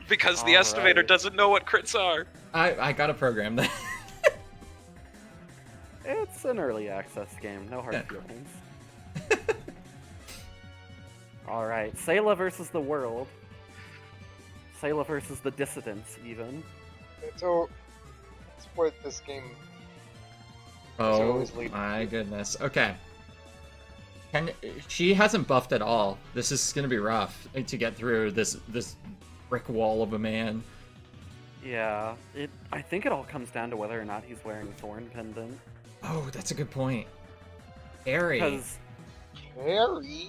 because the Alright. estimator doesn't know what crits are. I gotta program that. It's an early access game, no hard Yeah. feelings. Alright, Sayla versus the world. Sayla versus the dissidents, even. So that's what this game. Oh always lead- my goodness. Okay. She hasn't buffed at all. This is gonna be rough to get through this brick wall of a man. Yeah, I think it all comes down to whether or not he's wearing Thorn Pendant. Oh, that's a good point. Airy. Because Harry.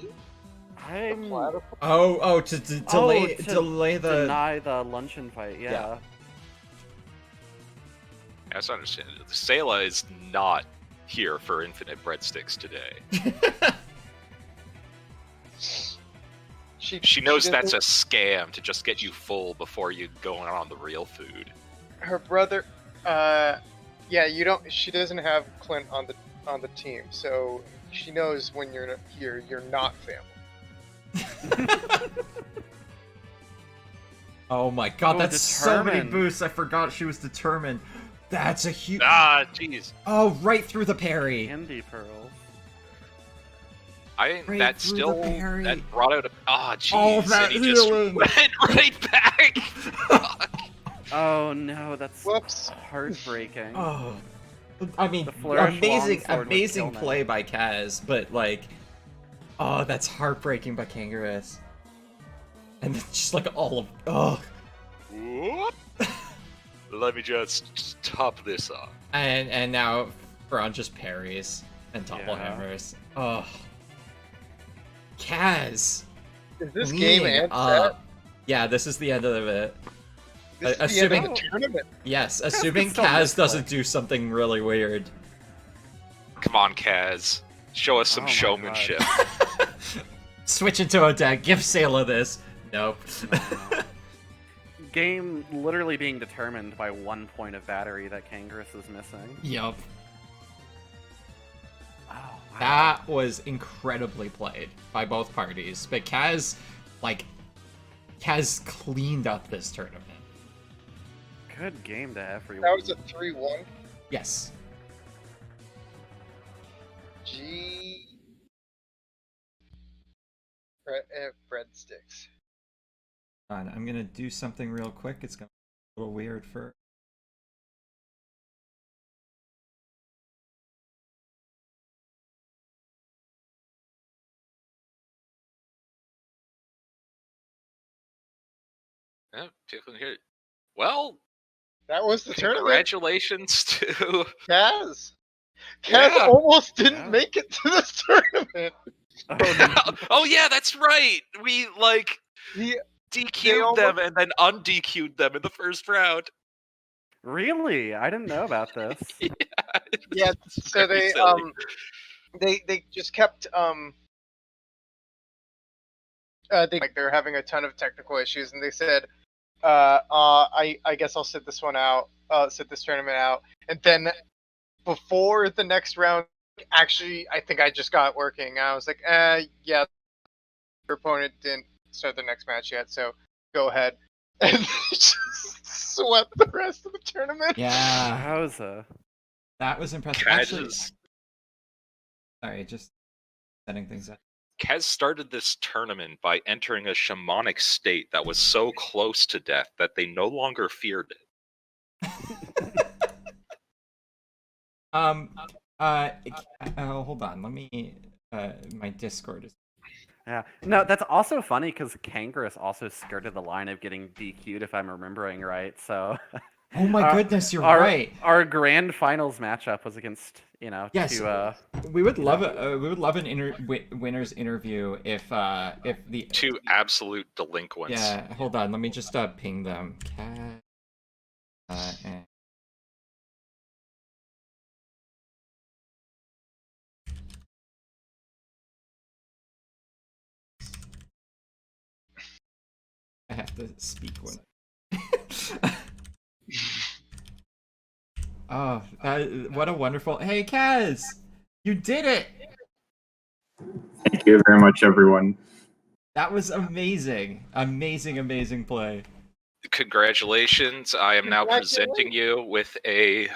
I'm... Oh, to delay to delay the. deny the luncheon fight, yeah. As I understand it, Sayla is not here for infinite breadsticks today. She knows that's doesn't- a scam to just get you full before you go on the real food. Her brother, yeah, you don't. She doesn't have Clint on the team, so she knows when you're here, you're not family. Oh my god, Oh, that's so many determined. boosts. I forgot she was determined. That's a huge. Ah, jeez. Oh, right through the parry. Candy pearls. I Right that through the still parry. that brought out a jeez. All that and he just healing. went right back. Fuck. Oh no, that's Whoops. heartbreaking. Oh, I mean, The flourish longsword would amazing kill me. play by Kaz, but like, oh, that's heartbreaking by Kangarus. And it's just like all of, oh, Whoop. Let me just top this off. and now Braun just parries and topple Yeah. hammers. Oh, Kaz. Is this game cleaning and up. Yeah, this is the end of it. This is the assuming- end of the tournament. Yes, assuming still Kaz miss doesn't it. do something really weird. Come on, Kaz. Show us some Oh my showmanship. Switch into a deck, give Sayla this. Nope. Game literally being determined by 1 point of battery that Kangarus is missing. Yup. Oh, wow. That was incredibly played by both parties, but Kaz cleaned up this tournament. Good game to everyone. That was a 3-1. Yes. G. Breadsticks. I'm gonna do something real quick. It's gonna be a little weird for. Yeah, people here. Well, That was the tournament. congratulations to Kaz. Kaz Yeah. almost didn't Yeah. make it to this tournament. Oh, no. Oh yeah, that's right. We like He DQ'd almost- them and then undQ'd them in the first round. Really? I didn't know about this. Yeah, It's so very they silly. they just kept they were having a ton of technical issues, and they said I guess I'll sit this one out, sit this tournament out, and then before the next round, actually I think I just got working. I was like, yeah, your opponent didn't start the next match yet, so go ahead, and they just swept the rest of the tournament. Yeah, Howza. that was impressive. Kaz Actually, is- sorry, just setting things up. Kaz started this tournament by entering a shamanic state that was so close to death that they no longer feared it. Hold on. Let me. My Discord is. Yeah. No, that's also funny because Kangarus also skirted the line of getting DQ'd, if I'm remembering right. So Oh my Our- goodness, you're our right. our grand finals matchup was against Yes. two We would love we would love an winner's interview if the Two absolute delinquents. yeah. Hold on. Let me just ping them. Cat. And I have to speak when. Oh, what a wonderful! Hey, Kaz, you did it! Thank you very much, everyone. That was amazing, amazing play. Congratulations! I am now presenting you with a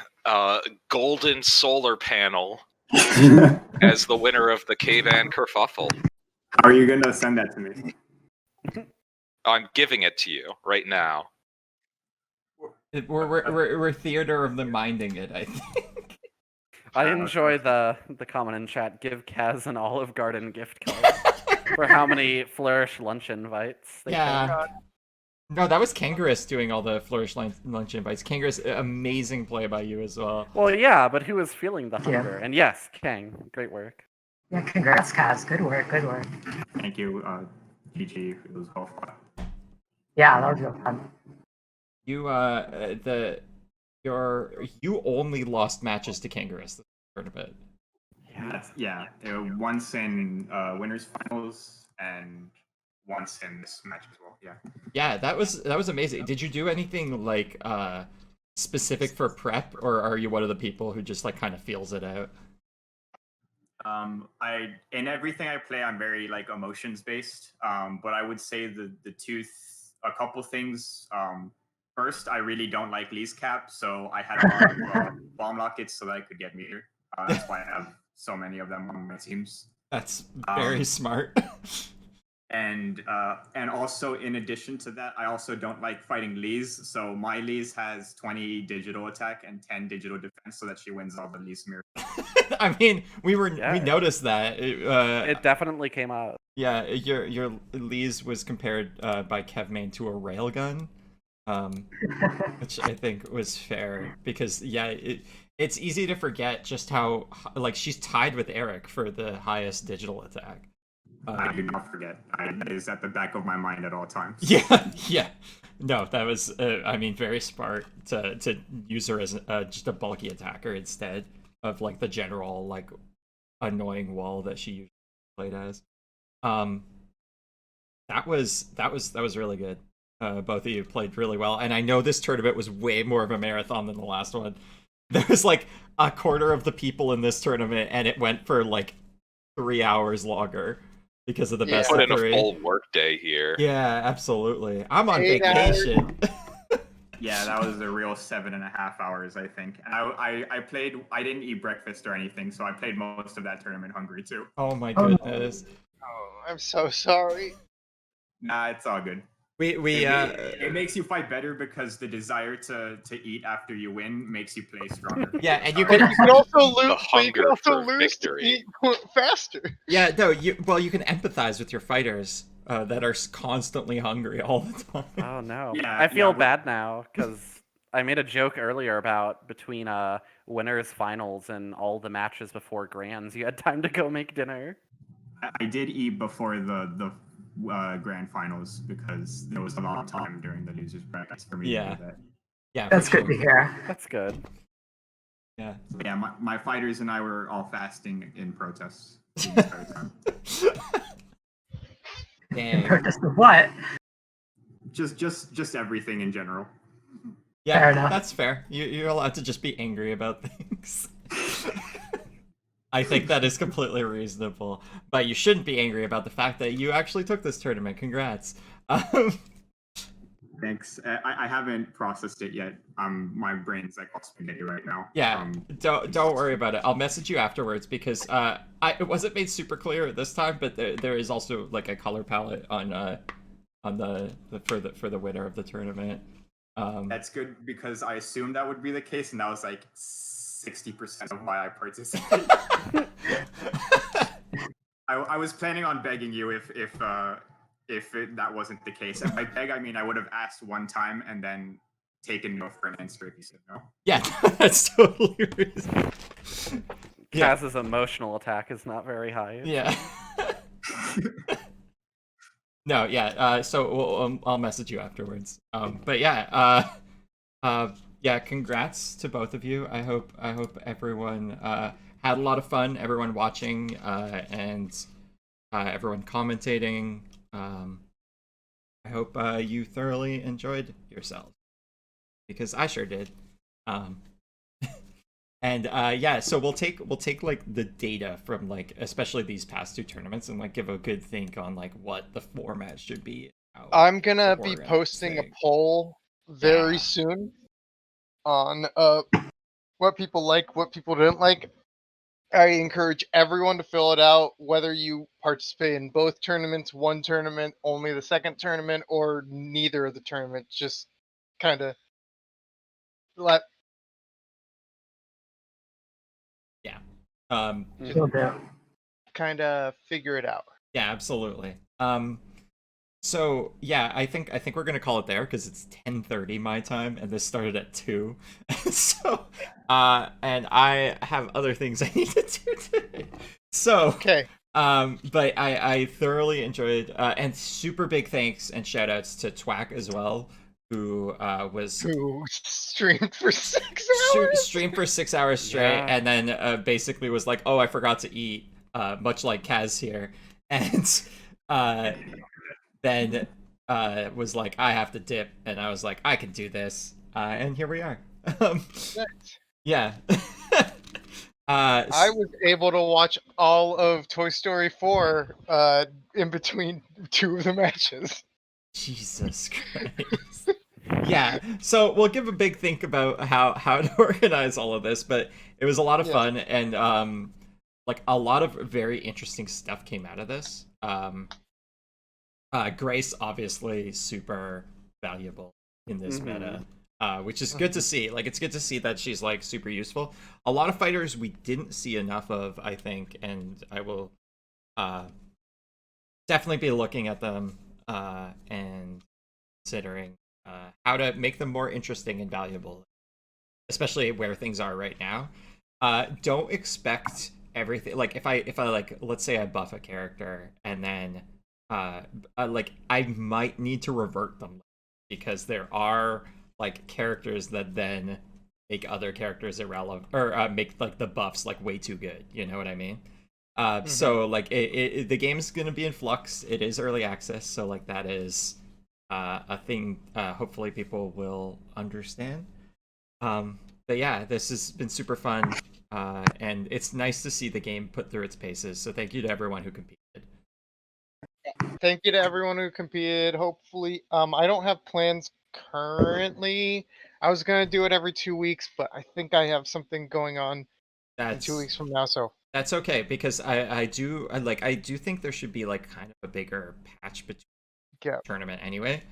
golden solar panel How as the winner of the Keiban Kerfuffle. are you gonna send that to me? I'm giving it to you right now. We're theater of the minding it. I think. I enjoy the comment in chat. Give Kaz an Olive Garden gift card for how many Flourish lunch invites. They Yeah. No, that was Kangarus doing all the Flourish lunch invites. Kangarus, amazing play by you as well. Well, yeah, but who was feeling the Yeah. hunger? And yes, Kang, great work. Yeah, congrats, Kaz. Good work, good work. Thank you, GG. It was all fun. Yeah, that was real fun. You you only lost matches to Kangarus this tournament. Yeah. That's, yeah, once in winners finals and once in this match as well. Yeah. Yeah, that was amazing. Did you do anything like specific for prep, or are you one of the people who just like kind of feels it out? I in everything I play, I'm very like emotions based. But I would say a couple things. First, I really don't like Lee's cap, so I had a lot of bomb lockets so that I could get meter. That's why I have so many of them on my teams. That's very smart. And also in addition to that, I also don't like fighting Lee's. So my Lee's has 20 digital attack and 10 digital defense, so that she wins all the Lee's mirror. I mean, we noticed that. It definitely came out. Yeah, your Lee's was compared by Kevmain to a railgun, which I think was fair because it's easy to forget just how like she's tied with Eric for the highest digital attack. I do not forget. That is at the back of my mind at all times. Yeah. No, that was, I mean, very smart to use her as just a bulky attacker instead of like the general like annoying wall that she usually played as. That was really good. Both of you played really well, and I know this tournament was way more of a marathon than the last one. There was like a quarter of the people in this tournament, and it went for like 3 hours longer. Because of the best Put of in 3. a full work day here. Yeah, absolutely. I'm on 8 vacation. Yeah, that was a real 7.5 hours, I think. And I played. I didn't eat breakfast or anything, so I played most of that tournament hungry too. Oh my goodness. Oh, I'm so sorry. Nah, it's all good. It makes you fight better because the desire to eat after you win makes you play stronger. Yeah, and you But can you can also lose. But you hunger can also for lose victory. to eat faster. Yeah, no, you can empathize with your fighters that are constantly hungry all the time. Oh no. Yeah, I feel yeah, bad now because I made a joke earlier about between winners finals and all the matches before grands, you had time to go make dinner. I did eat before the grand finals because there was a lot of time during the losers brackets for me to do that. Yeah, That's for good to sure. hear. That's good. Yeah. So yeah, my fighters and I were all fasting in protest the entire time. In Dang. protest of what? Just everything in general. Yeah, Fair enough. that's fair. You're allowed to just be angry about things. I think that is completely reasonable. But you shouldn't be angry about the fact that you actually took this tournament. Congrats. Thanks. I haven't processed it yet. My brain's like all spaghetti right now. Yeah, don't worry about it. I'll message you afterwards because it wasn't made super clear this time, but there is also like a color palette on the for the winner of the tournament. That's good because I assumed that would be the case, and that was like 60% of why I participated. I was planning on begging you if that wasn't the case. And by beg, I mean I would have asked one time and then taken no for an answer if you said no. Yeah, that's totally reasonable. Yeah. Kaz's emotional attack is not very high. Yeah. No, yeah. So I'll message you afterwards. But yeah. Yeah. Congrats to both of you. I hope everyone had a lot of fun. Everyone watching and everyone commentating. I hope you thoroughly enjoyed yourselves because I sure did. And yeah, so we'll take like the data from like especially these past 2 tournaments and like give a good think on like what the format should be. I'm gonna be Or, posting a saying. poll very Yeah. soon on what people like, what people didn't like. I encourage everyone to fill it out, whether you participate in both tournaments, one tournament, only the second tournament, or neither of the tournaments. Just kind of let. Yeah. Will do. Kind of figure it out. Yeah, absolutely. So yeah, I think we're gonna call it there because it's 10:30 my time, and this started at 2. So, and I have other things I need to do today. So, Okay. but I thoroughly enjoyed, and super big thanks and shout outs to Twack as well, who was Who streamed for 6 hours? streamed for 6 hours straight, Yeah. and then basically was like, "Oh, I forgot to eat," much like Kaz here, and then was like, I have to dip, and I was like, I can do this, and here we are. Nice. Yeah. I was able to watch all of Toy Story 4 in between two of the matches. Jesus Christ. Yeah, so we'll give a big think about how to organize all of this, but it was a lot of Yeah. fun, and like a lot of very interesting stuff came out of this. Grace obviously super valuable in this meta, which is good to see. Like, it's good to see that she's like super useful. A lot of fighters we didn't see enough of, I think, and I will definitely be looking at them and considering how to make them more interesting and valuable, especially where things are right now. Don't expect everything. Like, if I like, let's say I buff a character and then like, I might need to revert them, because there are like characters that then make other characters irrelevant, or make like the buffs like way too good. You know what I mean? So like, the game's gonna be in flux. It is early access, so like that is a thing. Hopefully people will understand. But yeah, this has been super fun, and it's nice to see the game put through its paces. So thank you to everyone who competed. Thank you to everyone who competed. Hopefully, I don't have plans currently. I was gonna do it every 2 weeks, but I think I have something going on in 2 weeks from now. So That's okay, because I do think there should be like kind of a bigger patch between yeah, tournament anyway.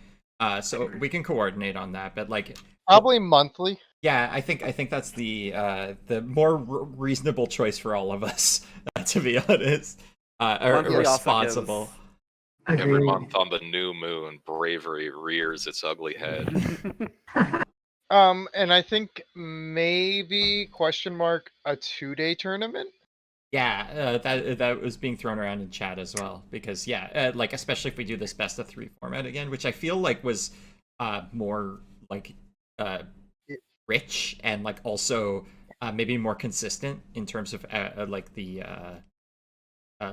So we can coordinate on that, but like, probably monthly. yeah, I think that's the more reasonable choice for all of us, to be honest, or Monthly also responsible. gives- Every Agreed. month on the new moon, bravery rears its ugly head. And I think maybe question mark a 2-day tournament. Yeah, that was being thrown around in chat as well, because yeah, like, especially if we do this best of 3 format again, which I feel like was more like rich, and like also maybe more consistent in terms of like the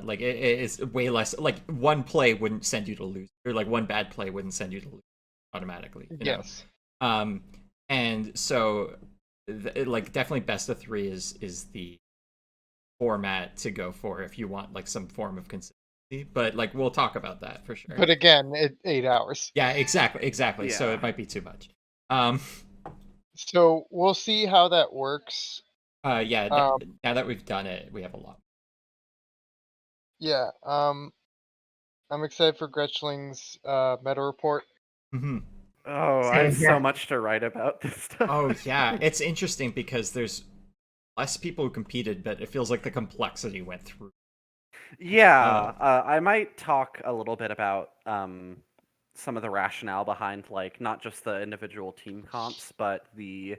like, it is way less, like, one play wouldn't send you to lose, or like one bad play wouldn't send you to lose automatically, you know? Yes. And so like, definitely best of 3 is the format to go for if you want like some form of consistency, but like, we'll talk about that for sure. But again, 8 hours. Yeah, exactly. So Yeah. it might be too much. So we'll see how that works. Yeah, now that we've done it, we have a lot. Yeah. I'm excited for Gretchling's meta report. Mm-hmm. Oh, I have Same here. so much to write about this stuff. Oh yeah, it's interesting because there's less people who competed, but it feels like the complexity went through. Yeah, I might talk a little bit about some of the rationale behind, like, not just the individual team comps, but the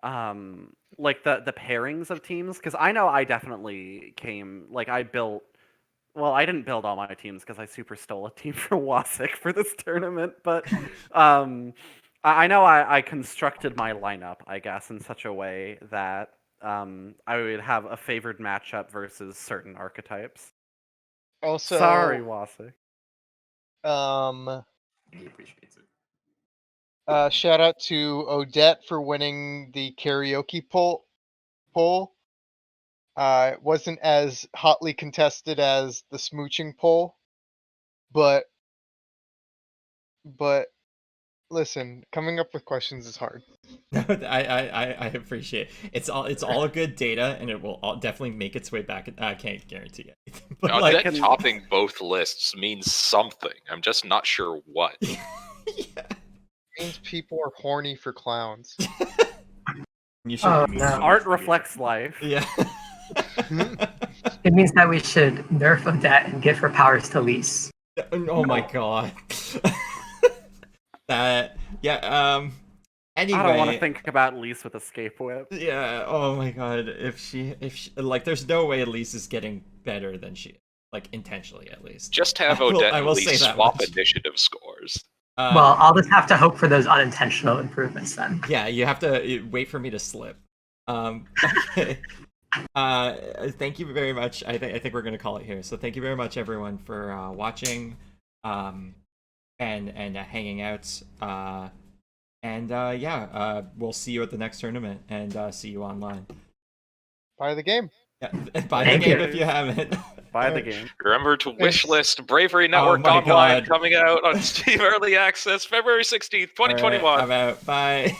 like the pairings of teams, because I know I definitely came, like, I didn't build all my teams because I super stole a team from Wasik for this tournament, but I know I constructed my lineup, I guess, in such a way that I would have a favored matchup versus certain archetypes. Also, Sorry, Wasik. He appreciates it. Shout out to Odette for winning the karaoke poll. It wasn't as hotly contested as the smooching poll, but listen, coming up with questions is hard. I appreciate it. It's all good data, and it will definitely make its way back. I can't guarantee anything, but Odette like, topping both lists means something. I'm just not sure what. yeah. It means people are horny for clowns. You should. Oh, no. Art reflects life. Yeah. It means that we should nerf Odette and give her powers to Lise. Oh my god. That, yeah. Anyway, I don't want to think about Lise with Escape Whip. yeah. Oh my god. If she like, there's no way Elise is getting better than she is, like, intentionally at least. Just have I will Odette say and Lee that swap much. initiative scores. Well, I'll just have to hope for those unintentional improvements then. Yeah, you have to wait for me to slip. Okay. Thank you very much. I think we're gonna call it here. So thank you very much, everyone, for watching. and hanging out. We'll see you at the next tournament and see you online. Buy the game. Yeah, buy the Thank game you. if you haven't. Buy the Alright. game. Remember to wish list Bravery Oh Network my Online God. coming out on Steam Early Access February 16th, 2021. All right, I'm out. Bye.